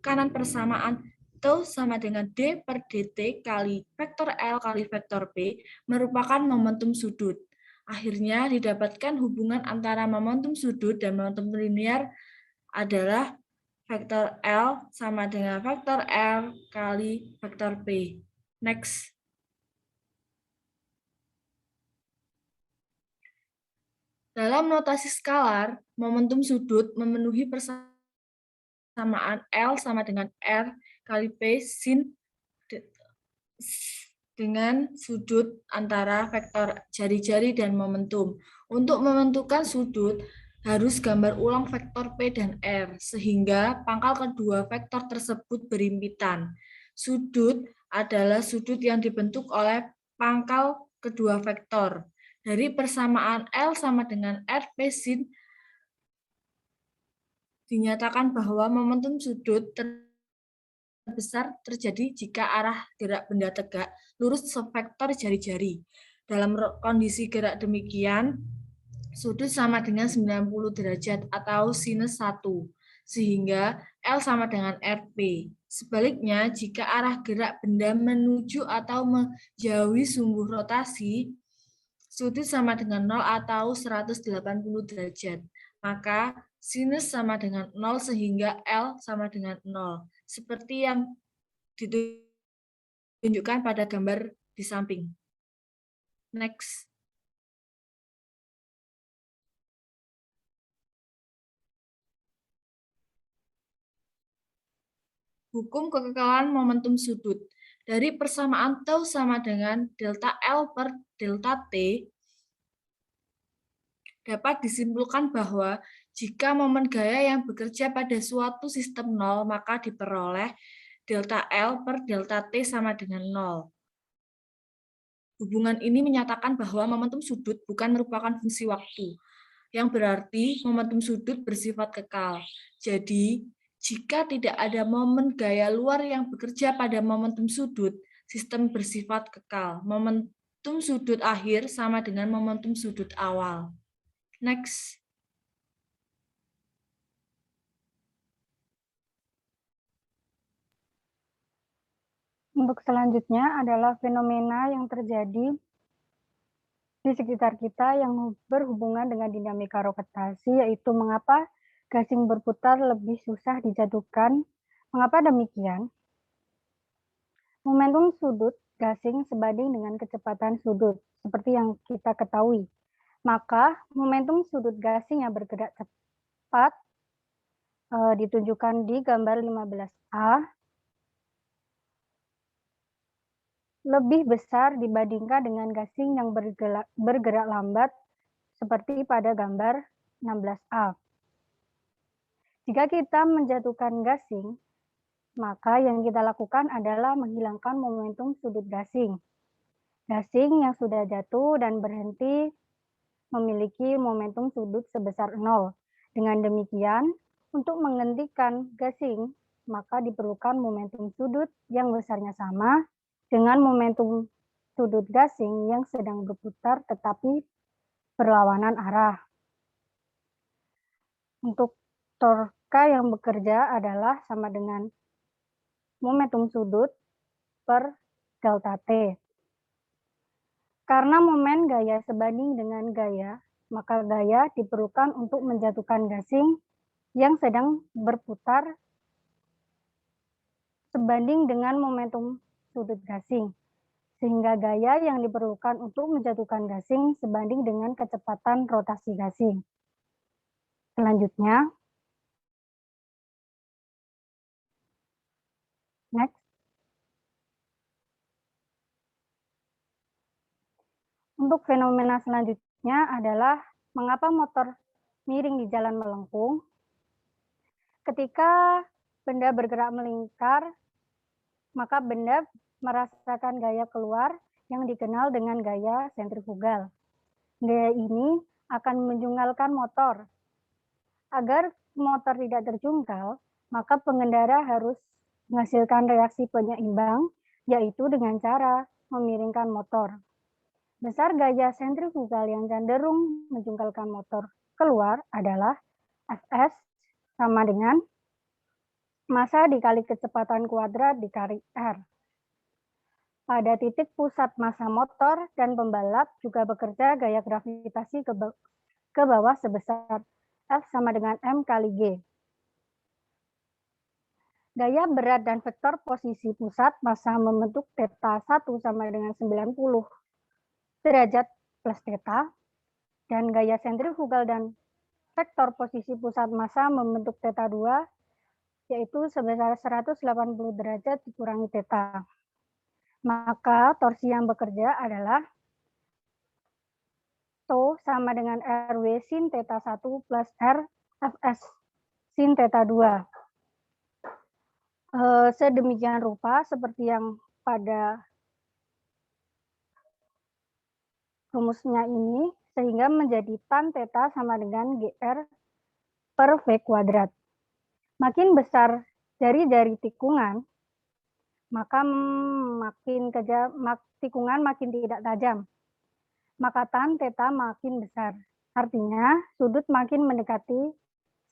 Speaker 5: kanan persamaan tau sama dengan D per dt kali vektor L kali vektor P merupakan momentum sudut. Akhirnya didapatkan hubungan antara momentum sudut dan momentum linear adalah vektor L sama dengan vektor L kali vektor P. Next. Dalam notasi skalar, momentum sudut memenuhi persamaan L sama dengan R kali P sin dengan sudut antara vektor jari-jari dan momentum. Untuk menentukan sudut, harus gambar ulang vektor P dan R, sehingga pangkal kedua vektor tersebut berimpitan. Sudut adalah sudut yang dibentuk oleh pangkal kedua vektor. Dari persamaan L sama dengan RP sin, dinyatakan bahwa momentum sudut terbesar terjadi jika arah gerak benda tegak lurus sevektor jari-jari. Dalam kondisi gerak demikian, sudut sama dengan 90 derajat atau sinus 1, sehingga L sama dengan RP. Sebaliknya, jika arah gerak benda menuju atau menjauhi sumbu rotasi, sudut sama dengan 0 atau 180 derajat. Maka sinus sama dengan 0 sehingga L sama dengan 0. Seperti yang ditunjukkan pada gambar di samping. Next. Hukum kekekalan momentum sudut. Dari persamaan tau sama dengan delta L per delta T, dapat disimpulkan bahwa jika momen gaya yang bekerja pada suatu sistem 0, maka diperoleh delta L per delta T sama dengan 0. Hubungan ini menyatakan bahwa momentum sudut bukan merupakan fungsi waktu. yang berarti momentum sudut bersifat kekal. Jadi, jika tidak ada momen gaya luar yang bekerja pada momentum sudut, sistem bersifat kekal. Momentum sudut akhir sama dengan momentum sudut awal. Next.
Speaker 6: Untuk selanjutnya adalah fenomena yang terjadi di sekitar kita yang berhubungan dengan dinamika rotasi, yaitu mengapa gasing berputar lebih susah dijatuhkan. Mengapa demikian? Momentum sudut gasing sebanding dengan kecepatan sudut, seperti yang kita ketahui. Maka momentum sudut gasing yang bergerak cepat ditunjukkan di gambar 15A lebih besar dibandingkan dengan gasing yang bergerak lambat seperti pada gambar 16A. Jika kita menjatuhkan gasing, maka yang kita lakukan adalah menghilangkan momentum sudut gasing. Gasing yang sudah jatuh dan berhenti memiliki momentum sudut sebesar 0. Dengan demikian, untuk menghentikan gasing, maka diperlukan momentum sudut yang besarnya sama dengan momentum sudut gasing yang sedang berputar tetapi berlawanan arah. Untuk torka yang bekerja adalah sama dengan momentum sudut per delta T. Karena momen gaya sebanding dengan gaya, maka gaya diperlukan untuk menjatuhkan gasing yang sedang berputar sebanding dengan momentum sudut gasing, sehingga gaya yang diperlukan untuk menjatuhkan gasing sebanding dengan kecepatan rotasi gasing. Selanjutnya, next. Untuk fenomena selanjutnya adalah mengapa motor miring di jalan melengkung. Ketika benda bergerak melingkar, maka benda merasakan gaya keluar yang dikenal dengan gaya sentrifugal. Gaya ini akan menjungkalkan motor. Agar motor tidak terjungkal, maka pengendara harus menghasilkan reaksi penyeimbang, yaitu dengan cara memiringkan motor. Besar gaya sentrifugal yang cenderung menjungkalkan motor keluar adalah Fs sama dengan massa dikali kecepatan kuadrat dikali R. Pada titik pusat massa motor dan pembalap juga bekerja gaya gravitasi ke bawah sebesar F sama dengan M kali G. Gaya berat dan vektor posisi pusat massa membentuk θ1 sama dengan 90 derajat plus θ, dan gaya sentrifugal dan vektor posisi pusat massa membentuk θ2 yaitu sebesar 180 derajat dikurangi θ. Maka torsi yang bekerja adalah TO sama dengan RW sin θ1 plus R Fs sin θ2. Sedemikian rupa seperti yang pada rumusnya ini, sehingga menjadi tan θ sama dengan GR per V kuadrat. Makin besar jari-jari tikungan, maka tikungan makin tidak tajam. Maka tan θ makin besar. Artinya sudut makin mendekati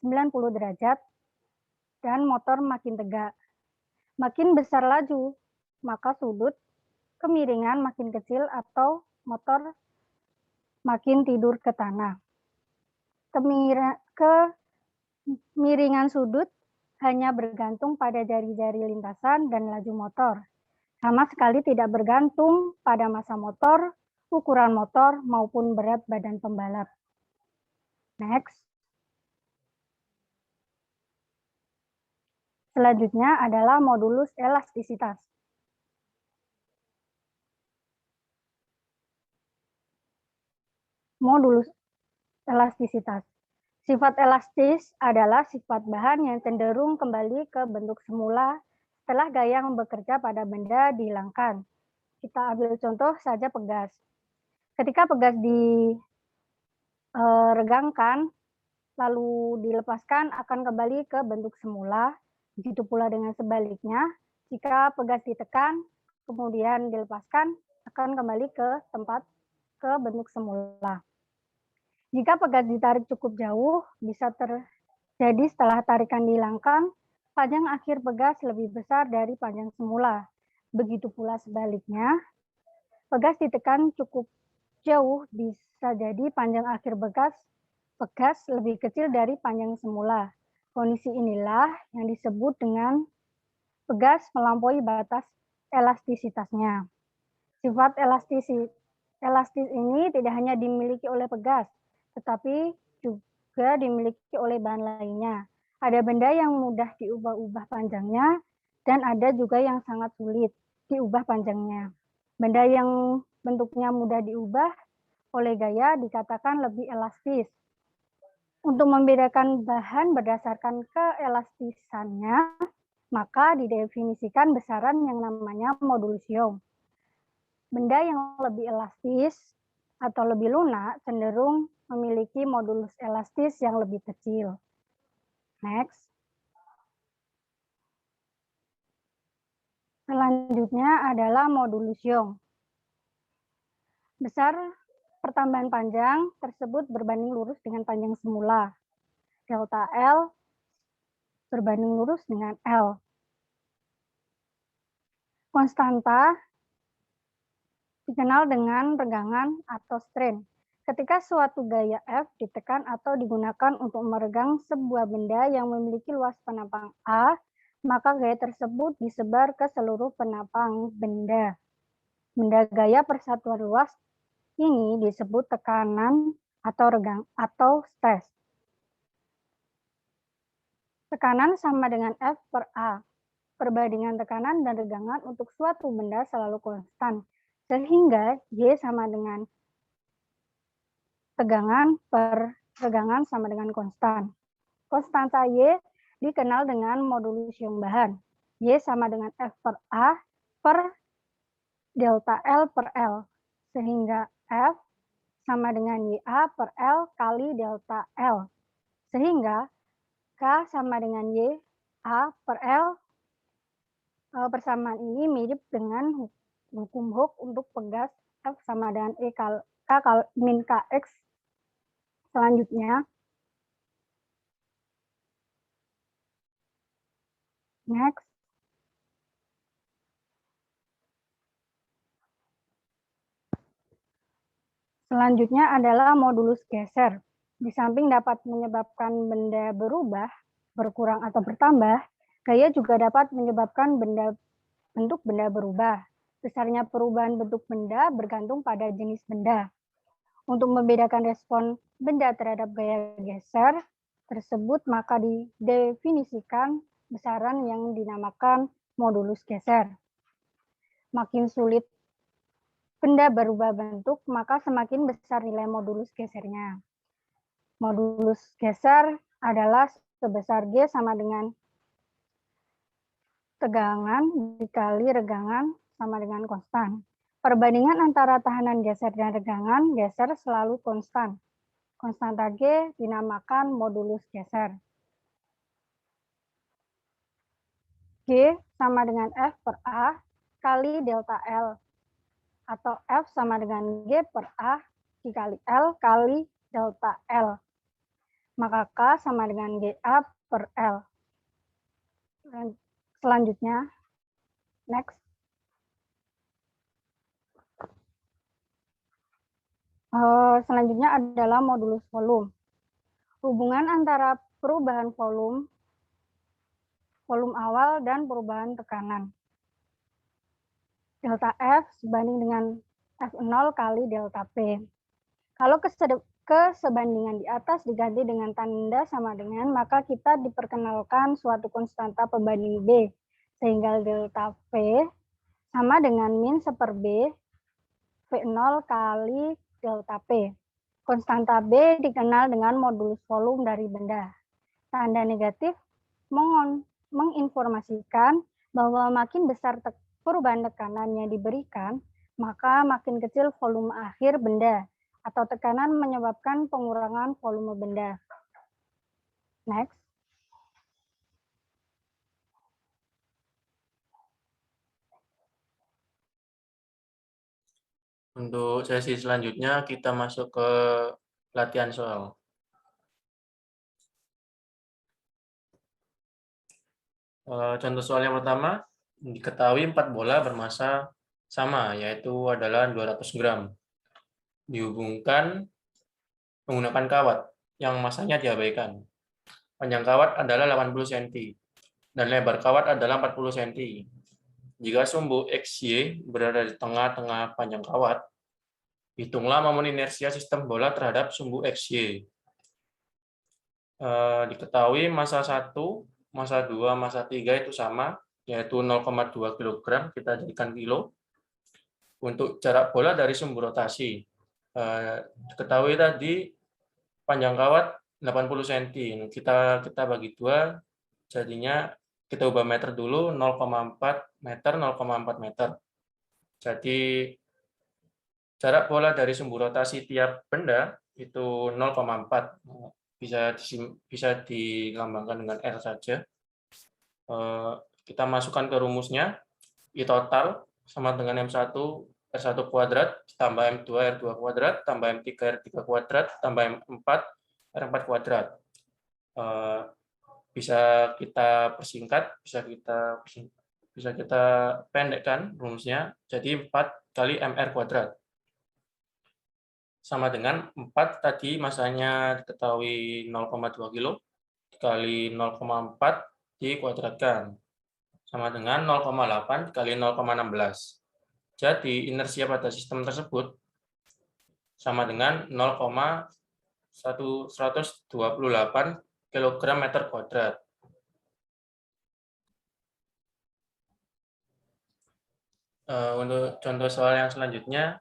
Speaker 6: 90 derajat dan motor makin tegak. Makin besar laju, maka sudut kemiringan makin kecil atau motor makin tidur ke tanah. Kemiringan sudut hanya bergantung pada jari-jari lintasan dan laju motor. Sama sekali tidak bergantung pada massa motor, ukuran motor, maupun berat badan pembalap. Next. Selanjutnya adalah modulus elastisitas. Modulus elastisitas. Sifat elastis adalah sifat bahan yang cenderung kembali ke bentuk semula setelah gaya yang bekerja pada benda dihilangkan. Kita ambil contoh saja pegas. Ketika pegas regangkan, lalu dilepaskan akan kembali ke bentuk semula. Begitu pula dengan sebaliknya, jika pegas ditekan, kemudian dilepaskan, akan kembali ke bentuk semula. Jika pegas ditarik cukup jauh, bisa terjadi setelah tarikan dihilangkan, panjang akhir pegas lebih besar dari panjang semula. Begitu pula sebaliknya, pegas ditekan cukup jauh, bisa jadi panjang akhir pegas lebih kecil dari panjang semula. Kondisi inilah yang disebut dengan pegas melampaui batas elastisitasnya. Sifat elastis ini tidak hanya dimiliki oleh pegas, tetapi juga dimiliki oleh bahan lainnya. Ada benda yang mudah diubah-ubah panjangnya, dan ada juga yang sangat sulit diubah panjangnya. Benda yang bentuknya mudah diubah oleh gaya dikatakan lebih elastis. Untuk membedakan bahan berdasarkan keelastisannya, maka didefinisikan besaran yang namanya modulus Young. Benda yang lebih elastis atau lebih lunak cenderung memiliki modulus elastis yang lebih kecil. Next. Selanjutnya adalah modulus Young. Besar pertambahan panjang tersebut berbanding lurus dengan panjang semula. Delta L berbanding lurus dengan L. Konstanta dikenal dengan regangan atau strain. Ketika suatu gaya F ditekan atau digunakan untuk meregang sebuah benda yang memiliki luas penapang A, maka gaya tersebut disebar ke seluruh penapang benda. Benda gaya persatuan luas ini disebut tekanan atau regang atau stres. Tekanan sama dengan F per A. Perbandingan tekanan dan regangan untuk suatu benda selalu konstan, sehingga Y sama dengan tegangan per regangan sama dengan konstan. Konstanta Y dikenal dengan modulus Young bahan. Y sama dengan F per A per delta L per L, sehingga F sama dengan YA per L kali delta L, sehingga K sama dengan YA per L. Persamaan ini mirip dengan hukum Hooke untuk pegas F sama dengan K min Kx. Selanjutnya, next. Selanjutnya adalah modulus geser. Di samping dapat menyebabkan benda berubah, berkurang atau bertambah, gaya juga dapat menyebabkan bentuk benda berubah. Besarnya perubahan bentuk benda bergantung pada jenis benda. Untuk membedakan respon benda terhadap gaya geser tersebut, maka didefinisikan besaran yang dinamakan modulus geser. Makin sulit benda berubah bentuk, maka semakin besar nilai modulus gesernya. Modulus geser adalah sebesar G sama dengan tegangan dikali regangan sama dengan konstan. Perbandingan antara tahanan geser dan regangan geser selalu konstan. Konstanta G dinamakan modulus geser. G sama dengan F per A kali delta L, atau F sama dengan G per A dikali L kali delta L. Maka K sama dengan GA per L. Selanjutnya, next. Selanjutnya adalah modulus volume. Hubungan antara perubahan volume awal dan perubahan tekanan. Delta F sebanding dengan F0 kali delta P. Kalau kesebandingan di atas diganti dengan tanda sama dengan, maka kita diperkenalkan suatu konstanta pembanding B, sehingga delta V sama dengan min seper B, V0 kali delta P. Konstanta B dikenal dengan modulus volume dari benda. Tanda negatif menginformasikan bahwa makin besar perubahan tekanan yang diberikan, maka makin kecil volume akhir benda. atau tekanan menyebabkan pengurangan volume benda. Next.
Speaker 1: Untuk sesi selanjutnya kita masuk ke latihan soal. Contoh soal yang pertama, diketahui 4 bola bermassa sama, yaitu adalah 200 gram. Dihubungkan menggunakan kawat yang masanya diabaikan. Panjang kawat adalah 80 cm dan lebar kawat adalah 40 cm. Jika sumbu XY berada di tengah-tengah panjang kawat, hitunglah momen inersia sistem bola terhadap sumbu XY. Diketahui massa 1, massa 2, massa 3 itu sama, yaitu 0,2 kg, kita jadikan kilo. Untuk jarak bola dari sumbu rotasi, diketahui tadi panjang kawat 80 cm. Kita bagi 2, jadinya kita ubah meter dulu, 0,4 meter, 0,4 meter. Jadi jarak bola dari sumbu rotasi tiap benda itu 0,4. Bisa dilambangkan dengan R saja. Kita masukkan ke rumusnya. I total sama dengan M1 R1 kuadrat tambah M2 R2 kuadrat tambah M3 R3 kuadrat tambah M4 R4 kuadrat. Bisa kita persingkat, bisa kita pendekkan rumusnya, jadi 4 kali MR kuadrat. Sama dengan 4 tadi massanya diketahui 0,2 kilo, dikali 0,4 dikuadratkan. Sama dengan 0,8 kali 0,16. Jadi inersia pada sistem tersebut sama dengan 0,128 kg meter kuadrat. Untuk contoh soal yang selanjutnya,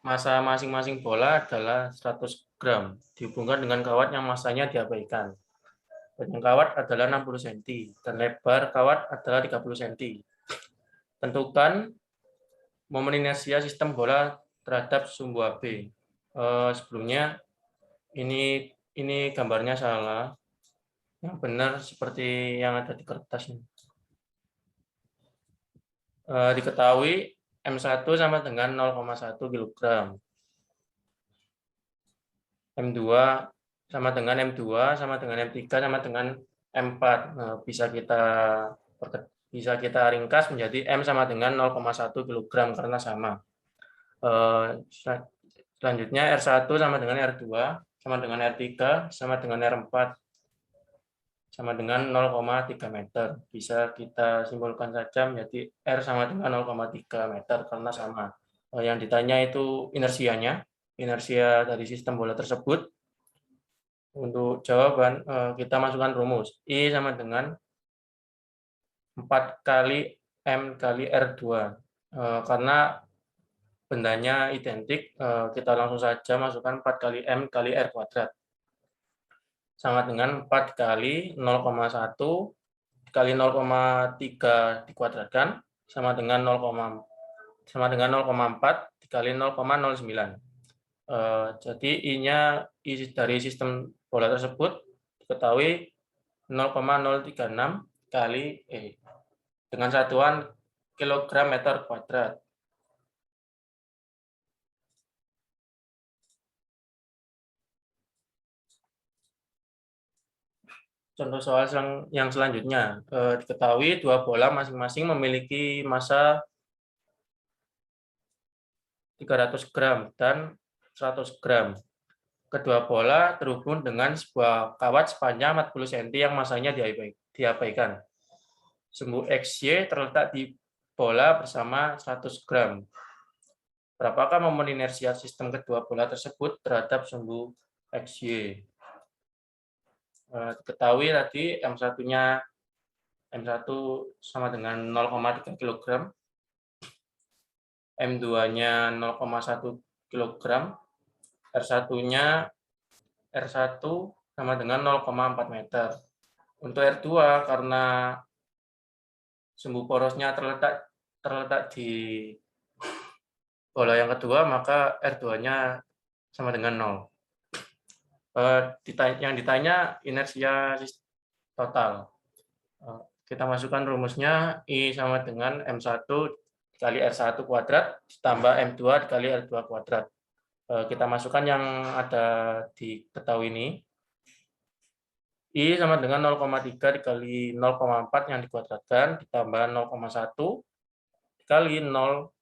Speaker 1: massa masing-masing bola adalah 100 gram, dihubungkan dengan kawat yang massanya diabaikan. Panjang kawat adalah 60 cm, dan lebar kawat adalah 30 cm. Tentukan momen inersia sistem bola terhadap sumbu AB. Sebelumnya, ini gambarnya salah. Yang benar seperti yang ada di kertas ini. Diketahui M1 sama dengan 0,1 kg. M2 sama dengan M2 sama dengan M3 sama dengan M4. Nah, bisa kita ringkas menjadi M sama dengan 0,1 kg karena sama. Selanjutnya R1 sama dengan R2 sama dengan R3 sama dengan R4 sama dengan 0,3 meter. Bisa kita simpulkan saja menjadi R sama dengan 0,3 meter karena sama. Yang ditanya itu inersianya, inersia dari sistem bola tersebut. Untuk jawaban kita masukkan rumus. I sama dengan 4 kali M kali R2. Karena bendanya identik, kita langsung saja masukkan 4 kali M kali R kuadrat. Sama dengan 4 kali 0,1 kali 0,3 dikuadratkan sama dengan 0,4 dikali 0,09. Jadi I-nya dari sistem bola tersebut diketahui 0,036 kali E dengan satuan kilogram meter kuadrat. Contoh soal yang selanjutnya, diketahui 2 bola masing-masing memiliki massa 300 gram dan 100 gram. Kedua bola terhubung dengan sebuah kawat sepanjang 40 cm yang massanya diabaikan. Sumbu XY terletak di bola bersama 100 gram. Berapakah momen inersia sistem kedua bola tersebut terhadap sumbu XY? Ketahui tadi M1-nya M1 sama dengan 0,3 kg, M2-nya 0,1 kg, R1-nya R1 sama dengan 0,4 meter. Untuk R2 karena sumbu porosnya terletak di bola yang kedua, maka R2-nya sama dengan 0. Yang ditanya inersia total. Kita masukkan rumusnya I sama dengan M1 dikali R1 kuadrat ditambah M2 dikali R2 kuadrat. Kita masukkan yang ada diketahui ini. I sama dengan 0,3 dikali 0,4 yang dikuadratkan ditambah 0,1 dikali 0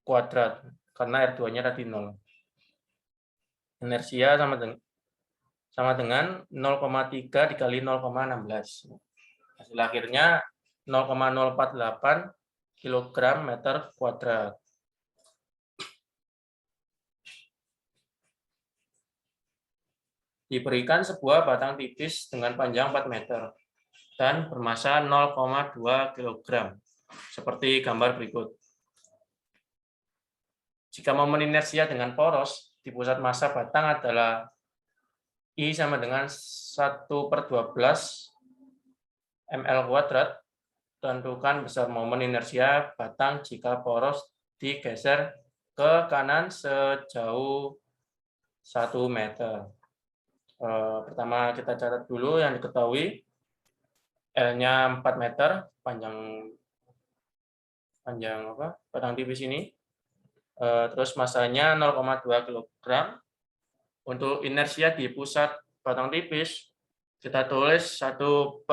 Speaker 1: kuadrat karena R2-nya tadi 0. Inersia sama dengan 0,3 dikali 0,16. Hasil akhirnya 0,048 kg meter kuadrat. Diberikan sebuah batang tipis dengan panjang 4 meter dan bermassa 0,2 kg, seperti gambar berikut. Jika momen inersia dengan poros di pusat massa batang adalah I sama dengan 1/12 ml kuadrat, tentukan besar momen inersia batang jika poros digeser ke kanan sejauh 1 meter. Pertama kita catat dulu yang diketahui. L-nya 4 meter, panjang batang tipis ini. Terus massanya 0,2 kg. Untuk inersia di pusat batang tipis, kita tulis 1/12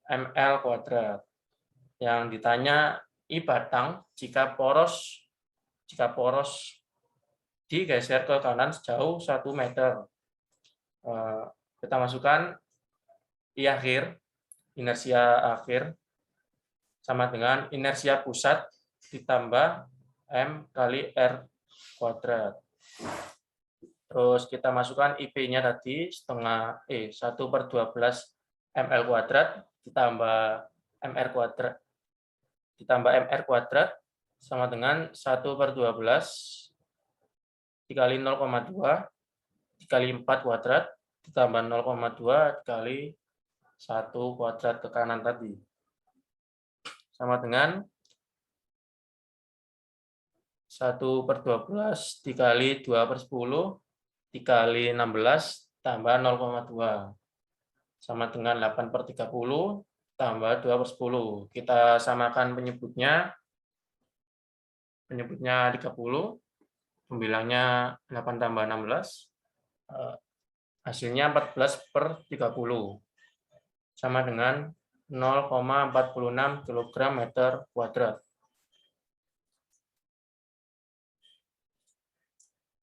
Speaker 1: ml kuadrat. Yang ditanya I batang jika poros digeser ke kanan sejauh 1 meter. Kita masukkan I akhir, inersia akhir, sama dengan inersia pusat ditambah M kali R kuadrat. Terus kita masukkan IP-nya tadi 1/12 ml kuadrat ditambah mr kuadrat sama dengan 1/12 dikali 0,2 dikali 4 kuadrat ditambah 0,2 dikali 1 kuadrat ke kanan tadi. Sama dengan 1/12 dikali 2/10 dikali 16 tambah 0,2. Sama dengan 8/30 tambah 2/10. Kita samakan penyebutnya 30. Pembilangnya 8 tambah 16, hasilnya 14/30, sama dengan 0,46 kg meter kuadrat.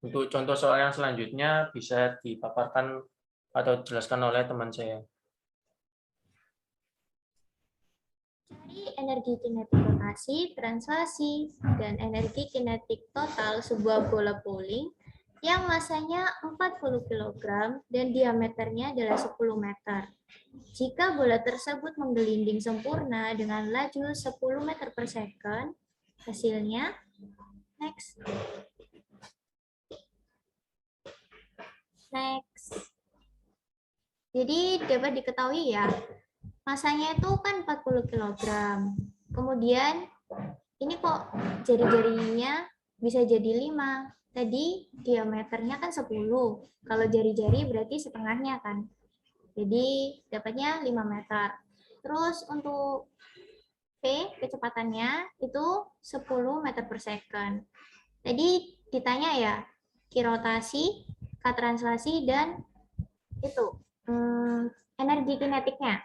Speaker 1: Untuk contoh soal yang selanjutnya bisa dipaparkan atau dijelaskan oleh teman saya.
Speaker 3: Cari energi kinetik rotasi, translasi, dan energi kinetik total sebuah bola bowling yang masanya 40 kg dan diameternya adalah 10 meter. Jika bola tersebut menggelinding sempurna dengan laju 10 meter per second, hasilnya, next. Jadi dapat diketahui ya, masanya itu kan 40 kg. Kemudian ini kok jari-jarinya bisa jadi 5. Tadi diameternya kan 10. Kalau jari-jari berarti setengahnya kan. Jadi dapatnya 5 meter. Terus untuk P, kecepatannya itu 10 meter per second. Tadi ditanya ya, Q rotasi, K translasi, dan itu energi kinetiknya.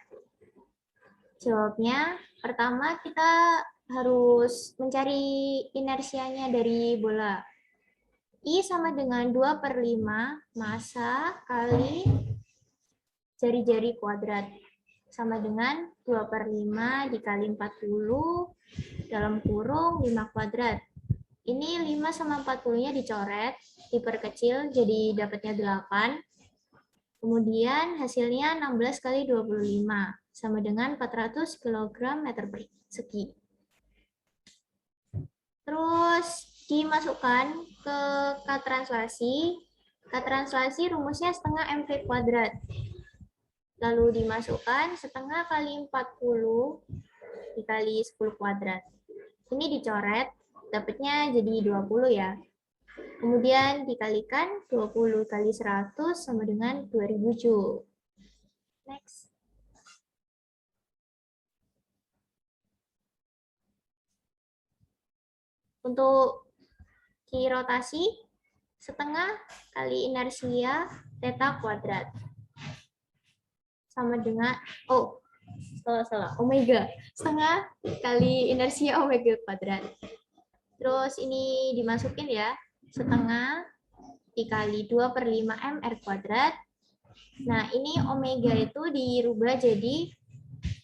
Speaker 3: Jawabnya, pertama kita harus mencari inersianya dari bola. I sama dengan 2/5 massa kali jari-jari kuadrat. Sama dengan 2/5 dikali 40 dalam kurung 5 kuadrat. Ini 5 sama 40-nya dicoret, diperkecil jadi dapatnya 8. Kemudian hasilnya 16 kali 25, sama dengan 400 kg meter persegi. Terus dimasukkan ke K translasi. K translasi rumusnya setengah MV kuadrat. Lalu dimasukkan setengah kali 40 dikali 10 kuadrat. Ini dicoret, Dapatnya jadi 20 ya. Kemudian dikalikan 20 kali 100 sama dengan 2000 Joule. Next. Untuk Q rotasi, setengah kali inersia theta kuadrat. Sama dengan, salah, omega. Setengah kali inersia omega kuadrat. Terus ini dimasukin ya, setengah dikali 2/5 mr kuadrat. Nah, ini omega itu dirubah jadi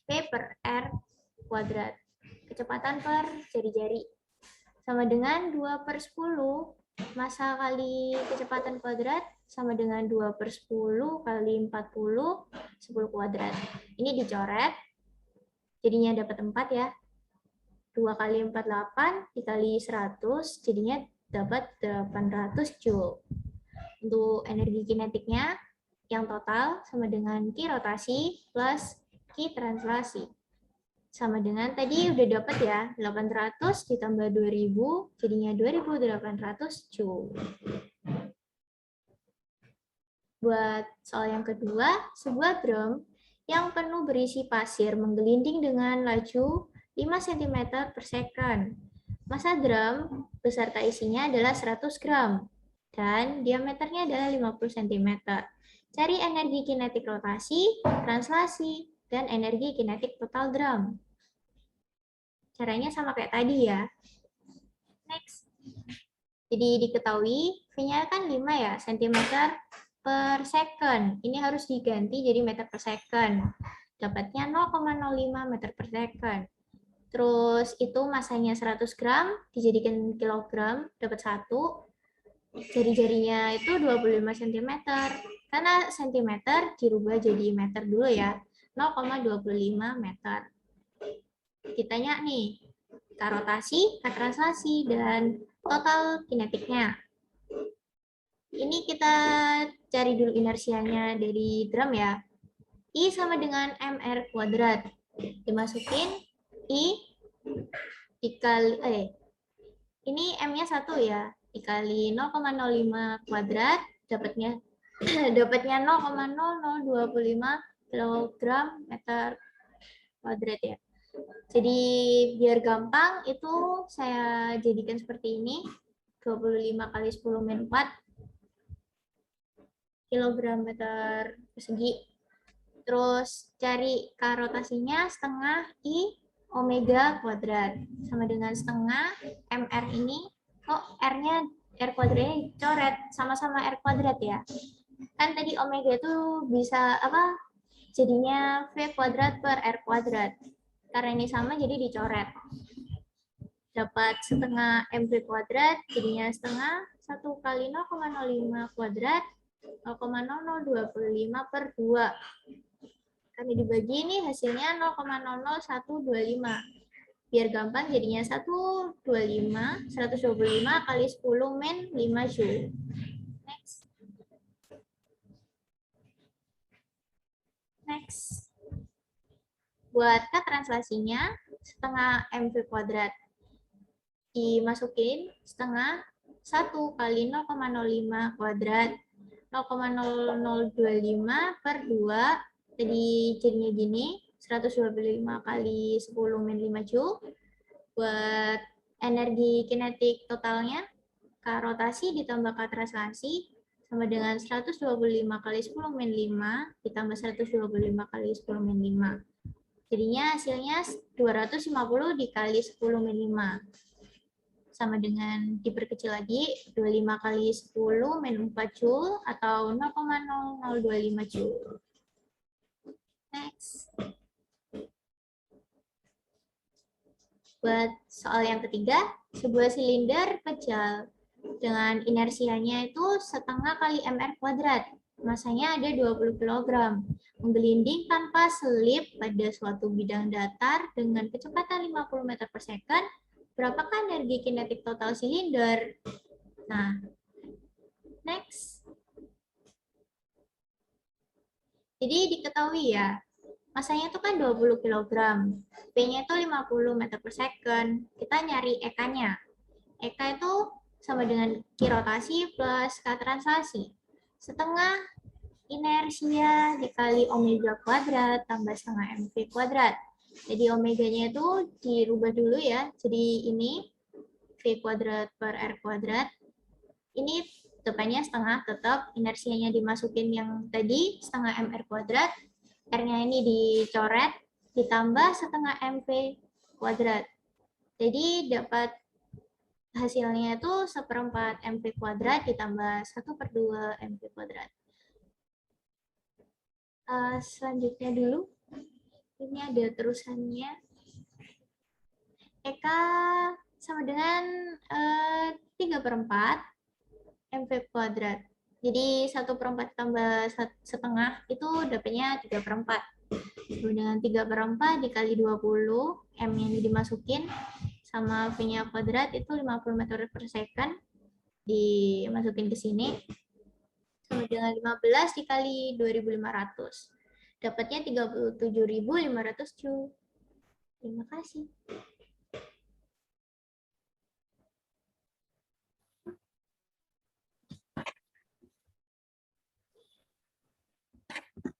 Speaker 3: P per R kuadrat. Kecepatan per jari-jari. Sama dengan 2/10 massa kali kecepatan kuadrat sama dengan 2/10 kali 40, 10 kuadrat. Ini dicoret, jadinya dapat 4 ya. 2 kali 4, 8, dikali 100, jadinya dapat 800 Joule. Untuk energi kinetiknya, yang total sama dengan Q rotasi plus Q translasi. Sama dengan tadi udah dapat ya, 800 ditambah 2000, jadinya 2800 Joule. Buat soal yang kedua, sebuah drum yang penuh berisi pasir menggelinding dengan laju 5 cm per second. Massa drum beserta isinya adalah 100 gram dan diameternya adalah 50 cm. Cari energi kinetik rotasi, translasi, dan energi kinetik total drum. Caranya sama kayak tadi ya. Next. Jadi diketahui V-nya kan 5 ya, cm per second. Ini harus diganti jadi meter per second. Dapatnya 0,05 meter per second. Terus itu masanya 100 gram, dijadikan kilogram, dapat 1. Jari-jarinya itu 25 cm. Karena cm dirubah jadi meter dulu ya, 0,25 meter. Ditanya nih, K rotasi, K translasi, dan total kinetiknya. Ini kita cari dulu inersianya dari drum ya. I sama dengan mr kuadrat. Dimasukin I dikali, ini M-nya 1 ya, dikali 0,05 kuadrat, dapatnya 0,0025 kilogram meter kuadrat ya. Jadi biar gampang itu saya jadikan seperti ini, 25 kali 10 min 4 kilogram meter persegi. Terus cari K rotasinya setengah I omega kuadrat. Sama dengan setengah MR ini, kok R-nya R kuadratnya coret, sama-sama R kuadrat ya. Kan tadi omega itu bisa apa? Jadinya V kuadrat per R kuadrat. Karena ini sama jadi dicoret. Dapat setengah MV kuadrat, jadinya setengah 1 kali 0,05 kuadrat, 0,0025 per 2. Kami dibagi ini hasilnya 0,00125. Biar gampang jadinya 125 kali 10 min 5 Joule. Next. Next. Buat K translasinya setengah MV kuadrat. Dimasukin setengah 1 kali 0,05 kuadrat, 0,0025 per 2, jadi jadinya gini, 125 kali 10 min 5 Joule. Buat energi kinetik totalnya, K rotasi ditambah K translasi sama dengan 125 kali 10 min 5 ditambah 125 kali 10 min 5. Jadinya hasilnya 250 dikali 10 min 5. Sama dengan diperkecil lagi, 25 kali 10 min 4 Joule atau 0,0025 Joule. Next. Buat soal yang ketiga, sebuah silinder kecil dengan inersianya itu setengah kali mr kuadrat. Masanya ada 20 kg. Menggelinding tanpa selip pada suatu bidang datar dengan kecepatan 50 meter per second. Berapakah energi kinetik total silinder? Nah, next. Jadi diketahui ya, masanya itu kan 20 kg. P-nya itu 50 meter per second. Kita nyari EK-nya. Eka itu sama dengan Q rotasi plus K translasi. Setengah inersia dikali omega kuadrat tambah setengah mv kuadrat. Jadi omeganya itu dirubah dulu ya. Jadi ini v kuadrat per r kuadrat. Ini depannya setengah, tetap inersianya dimasukin yang tadi setengah mr kuadrat. R-nya ini dicoret ditambah setengah mv kuadrat. Jadi dapat hasilnya itu 1/4 mv kuadrat ditambah 1/2 mv kuadrat. Selanjutnya dulu, ini ada terusannya. Eka sama dengan 3/4 mv kuadrat. Jadi 1/4 tambah setengah itu dapatnya 3/4. Kemudian 3/4 dikali 20, M-nya ini dimasukin, sama V-nya kuadrat itu 50 meter per second, dimasukin ke sini, sama dengan 15 dikali 2.500. Dapatnya 37.500 Joule. Terima kasih.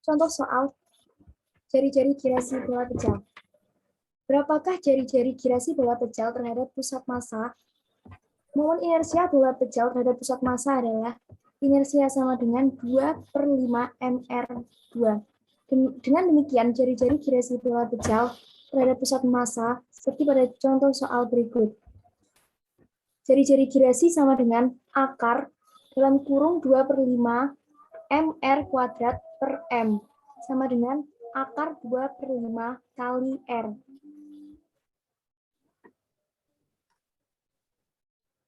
Speaker 2: Contoh soal jari-jari girasi bola pejal. Berapakah jari-jari girasi bola pejal terhadap pusat massa? Momen inersia bola pejal terhadap pusat massa adalah inersia sama dengan 2/5 mr2. Dengan demikian, jari-jari girasi bola pejal terhadap pusat massa seperti pada contoh soal berikut. Jari-jari girasi sama dengan akar dalam kurung 2/5 mr kuadrat per m sama dengan akar 2/5 kali r.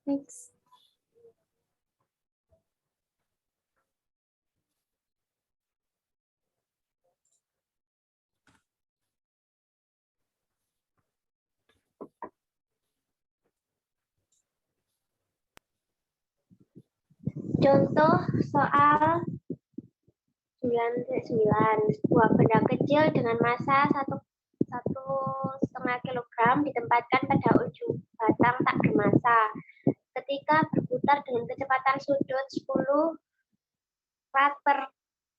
Speaker 2: Next.
Speaker 4: Contoh soal 9. Sebuah benda kecil dengan massa 1,5 kg ditempatkan pada ujung batang tak bermassa. Ketika berputar dengan kecepatan sudut 10 watt per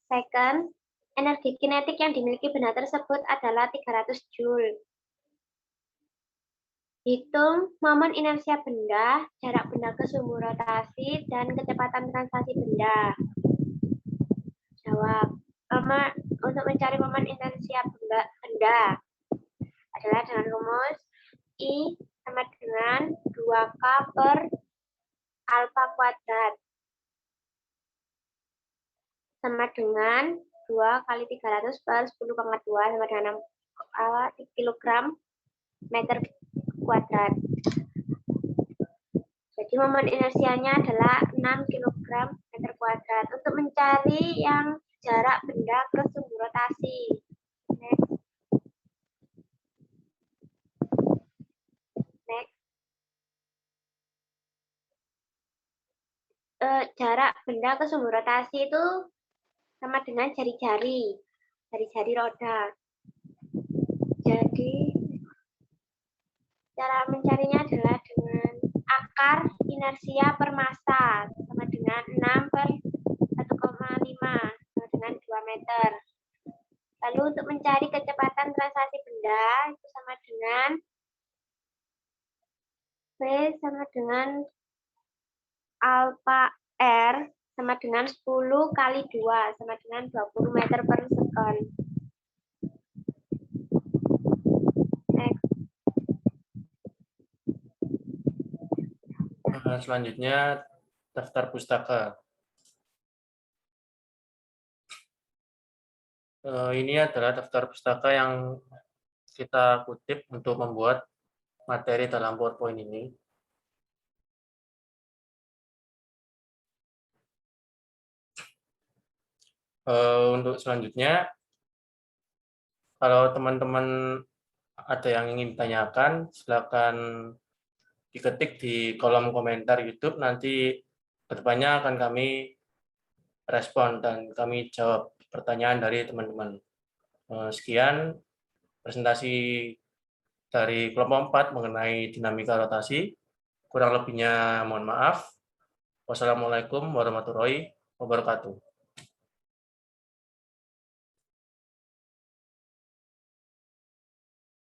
Speaker 4: second, energi kinetik yang dimiliki benda tersebut adalah 300 Joule. Hitung momen inersia benda, jarak benda ke sumbu rotasi, dan kecepatan translasi benda. Jawab. Untuk mencari momen inersia benda adalah dengan rumus I sama dengan 2K per alfa kuadrat sama dengan 2 kali 300 per 10,2 sama dengan 6 kg meter kuadrat. Jadi momen inersianya adalah 6 kg meter kuadrat. Untuk mencari yang jarak benda ke sumbu rotasi. Next. Jarak benda ke sumbu rotasi itu sama dengan jari-jari roda. Jadi cara mencarinya adalah dengan akar inersia per massa sama dengan 6 per 1,5 sama dengan 2 meter. Lalu untuk mencari kecepatan translasi benda itu sama dengan V sama dengan alfa R sama dengan 10 kali 2 sama dengan 20 meter per second.
Speaker 1: Selanjutnya daftar pustaka. Ini adalah daftar pustaka yang kita kutip untuk membuat materi dalam PowerPoint ini. Untuk selanjutnya, kalau teman-teman ada yang ingin ditanyakan, silakan diketik di kolom komentar YouTube, nanti kedepannya akan kami respon dan kami jawab pertanyaan dari teman-teman. Sekian presentasi dari kelompok 4 mengenai dinamika rotasi. Kurang lebihnya mohon maaf. Wassalamualaikum warahmatullahi wabarakatuh.